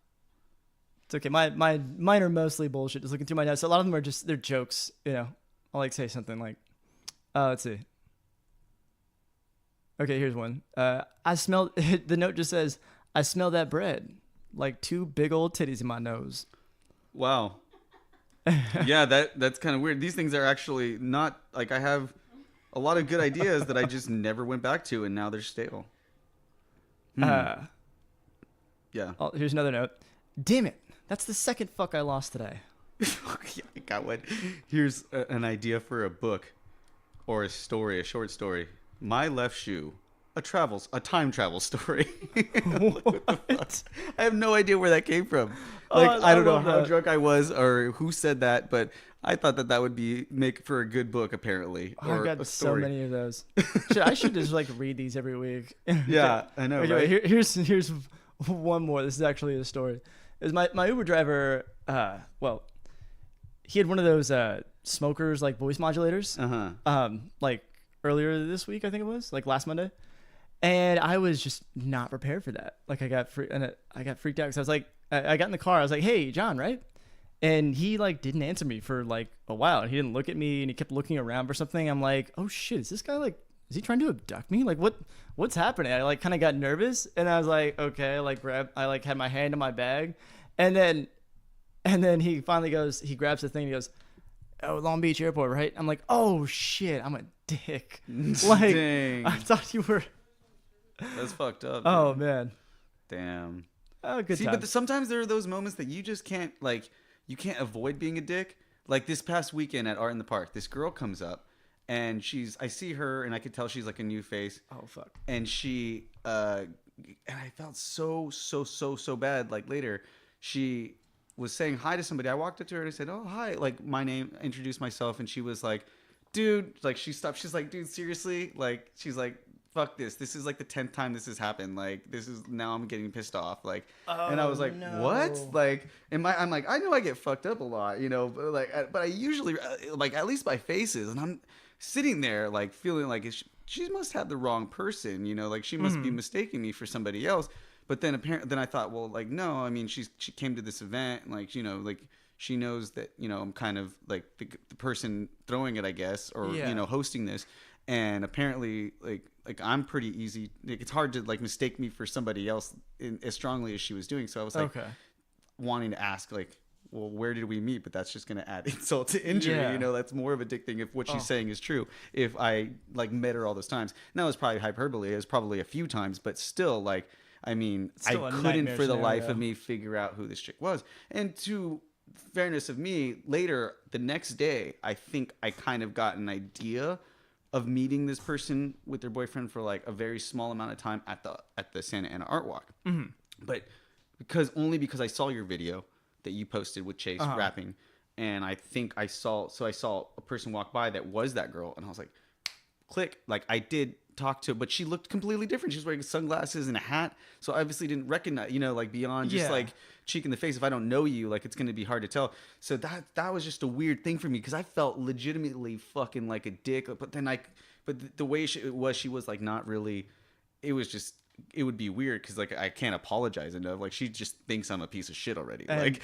It's okay. Mine are mostly bullshit. Just looking through my notes. A lot of them are they're jokes. I'll like say something like, let's see. Okay, here's one. I smell. The note just says, "I smell that bread, like two big old titties in my nose." Wow. Yeah, that's kind of weird. These things are actually not like I have a lot of good ideas that I just never went back to, and now they're stale. Yeah. Oh, here's another note. Damn it! That's the second fuck I lost today. Yeah, I got one. Here's an idea for a book or a story, a short story. My left shoe, a time travel story. What the fuck? I have no idea where that came from. Like, I don't know how drunk I was or who said that, but I thought that would make for a good book, apparently. I've Or got a so story. many of those. I should just like read these every week. Yeah, I know, Anyway, right? here's one more. This is actually a story. Is my Uber driver? He had one of those smokers like voice modulators. Like earlier this week, I think it was like last Monday, and I was just not prepared for that. Like I got freaked out because I was like, I got in the car. I was like, "Hey, John, right?" And he like didn't answer me for like a while. He didn't look at me, and he kept looking around for something. I'm like, "Oh shit, is this guy like?" Is he trying to abduct me? Like what's happening? I like kind of got nervous and I was like, okay, I like had my hand in my bag and then he finally he grabs the thing and he goes, "Oh, Long Beach Airport, right?" I'm like, "Oh shit, I'm a dick." Like, Dang. I thought you were. That's fucked up. Oh dude. man. Damn. Oh, good See, time. but sometimes there are those moments that you just can't you can't avoid being a dick. Like this past weekend at Art in the Park, this girl comes up and I see her and I could tell she's like a new face. Oh fuck. And she and I felt so bad. Like later, she was saying hi to somebody. I walked up to her and I said, "Oh, hi," like my name, introduced myself, and she was like, "Dude," like she stopped. She's like, "Dude, seriously?" Like she's like, "Fuck this. This is like the 10th time this has happened. Like now I'm getting pissed off." Like, and I was like, no. "What?" Like, I'm like, I know I get fucked up a lot, but I usually like at least by faces, and I'm sitting there like feeling like she must have the wrong person, like she must be mistaking me for somebody else. But then then I thought, well, like, no, I mean, she came to this event, like, like she knows that, I'm kind of like the person throwing it, I guess, or, hosting this. And apparently like I'm pretty easy. Like, it's hard to like mistake me for somebody else as strongly as she was doing. So I was like wanting to ask like, well, where did we meet? But that's just going to add insult to injury. Yeah. That's more of a dick thing if what she's saying is true. If I like met her all those times. Now it's probably hyperbole. It was probably a few times, but still like, I mean, I couldn't for the life of me figure out who this chick was. And to fairness of me, later the next day, I think I kind of got an idea of meeting this person with their boyfriend for like a very small amount of time at the Santa Ana Art Walk. Mm-hmm. But because I saw your video that you posted with Chase rapping, and I think I saw a person walk by that was that girl, and I was like, click, like I did talk to, but she looked completely different. She was wearing sunglasses and a hat, so I obviously didn't recognize, like beyond just like cheek in the face. If I don't know you, like it's gonna be hard to tell. So that was just a weird thing for me because I felt legitimately fucking like a dick. But then the way she was like not really. It was just it would be weird because like I can't apologize enough. Like she just thinks I'm a piece of shit already. And- like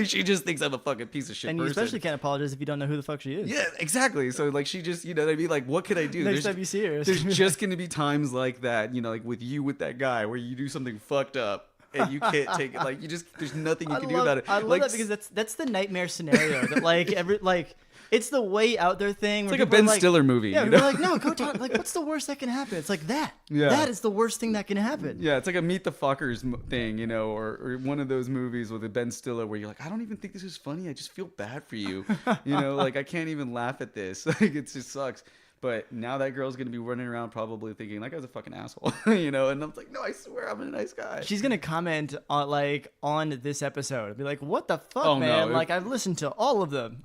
she just thinks I'm a fucking piece of shit. And you person. especially can't apologize if you don't know who the fuck she is. Yeah, exactly. So like she just what I mean, like what could I do? Next time you see her, there's just gonna be times like that, like with you with that guy where you do something fucked up and you can't take it. Like there's nothing you can do about it. I love like, that because that's the nightmare scenario that like it's the way out there thing. It's Where like a people Ben are Stiller movie. Yeah, you we're know? like, no, go talk. Like, what's the worst that can happen? It's like that. Yeah. That is the worst thing that can happen. Yeah, it's like a Meet the Fuckers thing, or one of those movies with a Ben Stiller where you're like, I don't even think this is funny. I just feel bad for you. Like I can't even laugh at this. Like it just sucks. But now that girl's gonna be running around probably thinking that guy's a fucking asshole, And I'm like, no, I swear I'm a nice guy. She's gonna comment on this episode. Be like, what the fuck, Oh, man? no. Like I've listened to all of them.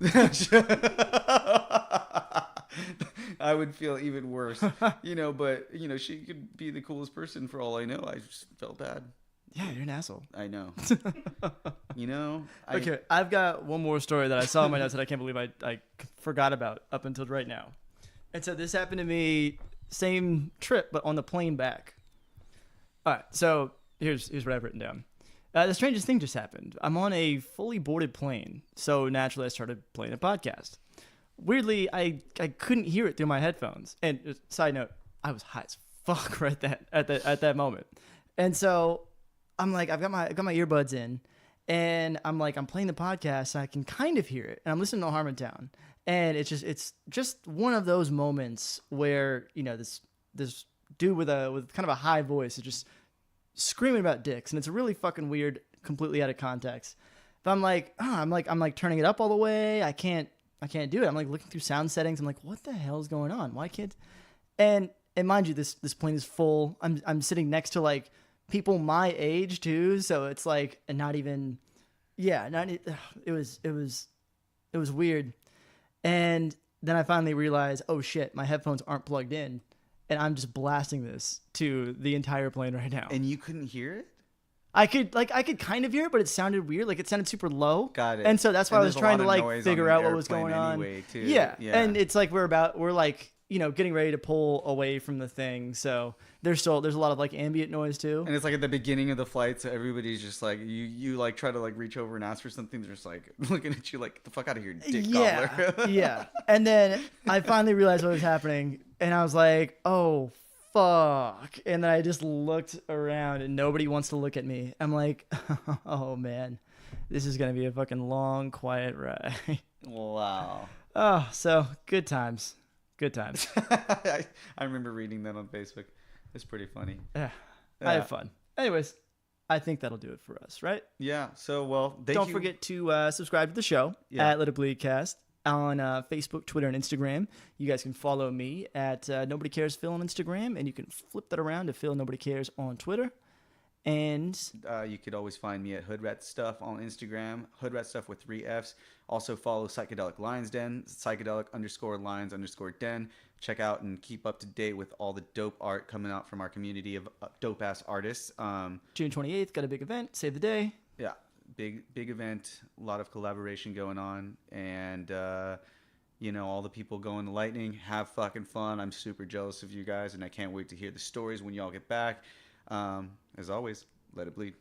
I would feel even worse, but she could be the coolest person for all I know. I just felt bad. Yeah, you're an asshole. I know. Okay, I've got one more story that I saw in my notes that I can't believe I forgot about up until right now. And so this happened to me, same trip, but on the plane back. All right, so here's what I've written down. The strangest thing just happened. I'm on a fully boarded plane, so naturally I started playing a podcast. Weirdly, I couldn't hear it through my headphones. And side note, I was high as fuck at that moment. And so I'm like, I've got my earbuds in, and I'm playing the podcast, and I can kind of hear it, and I'm listening to Harmontown. And it's just one of those moments where this dude with kind of a high voice is just screaming about dicks, and it's really fucking weird, completely out of context. But I'm like turning it up all the way. I can't do it. I'm like looking through sound settings. I'm like, what the hell is going on? Why can't? And mind you, this plane is full. I'm sitting next to like people my age too, so it's like not even. Yeah, it was weird. And then I finally realized, oh shit, my headphones aren't plugged in, and I'm just blasting this to the entire plane right now. And you couldn't hear it? I could kind of hear it, but it sounded weird. Like it sounded super low. Got it. And so that's why I was trying to like noise figure on out the what was going airplane on. anyway, too. Yeah. Yeah. And it's like we're like, getting ready to pull away from the thing. So there's a lot of like ambient noise too. And it's like at the beginning of the flight, so everybody's just like you like try to like reach over and ask for something. They're just like looking at you like, get the fuck out of here, dick gobbler. Yeah. And then I finally realized what was happening, and I was like, oh fuck. And then I just looked around, and nobody wants to look at me. I'm like, oh man, this is gonna be a fucking long, quiet ride. Wow. Oh, so good times. Good times. I remember reading that on Facebook. It's pretty funny. Yeah. I had fun. Anyways, I think that'll do it for us, right? Yeah. So, well, Don't forget to subscribe to the show at Let It Bleed Cast on Facebook, Twitter, and Instagram. You guys can follow me at Nobody Cares Phil on Instagram, and you can flip that around to Phil Nobody Cares on Twitter. And you could always find me at Hoodrat Stuff on Instagram, Hoodrat Stuff with 3 Fs. Also follow Psychedelic Lions Den, psychedelic_lines_den. Check out and keep up to date with all the dope art coming out from our community of dope-ass artists. June 28th, got a big event, Save the Day. Yeah, big event, a lot of collaboration going on. And, all the people going to Lightning, have fucking fun. I'm super jealous of you guys, and I can't wait to hear the stories when y'all get back. As always, let it bleed.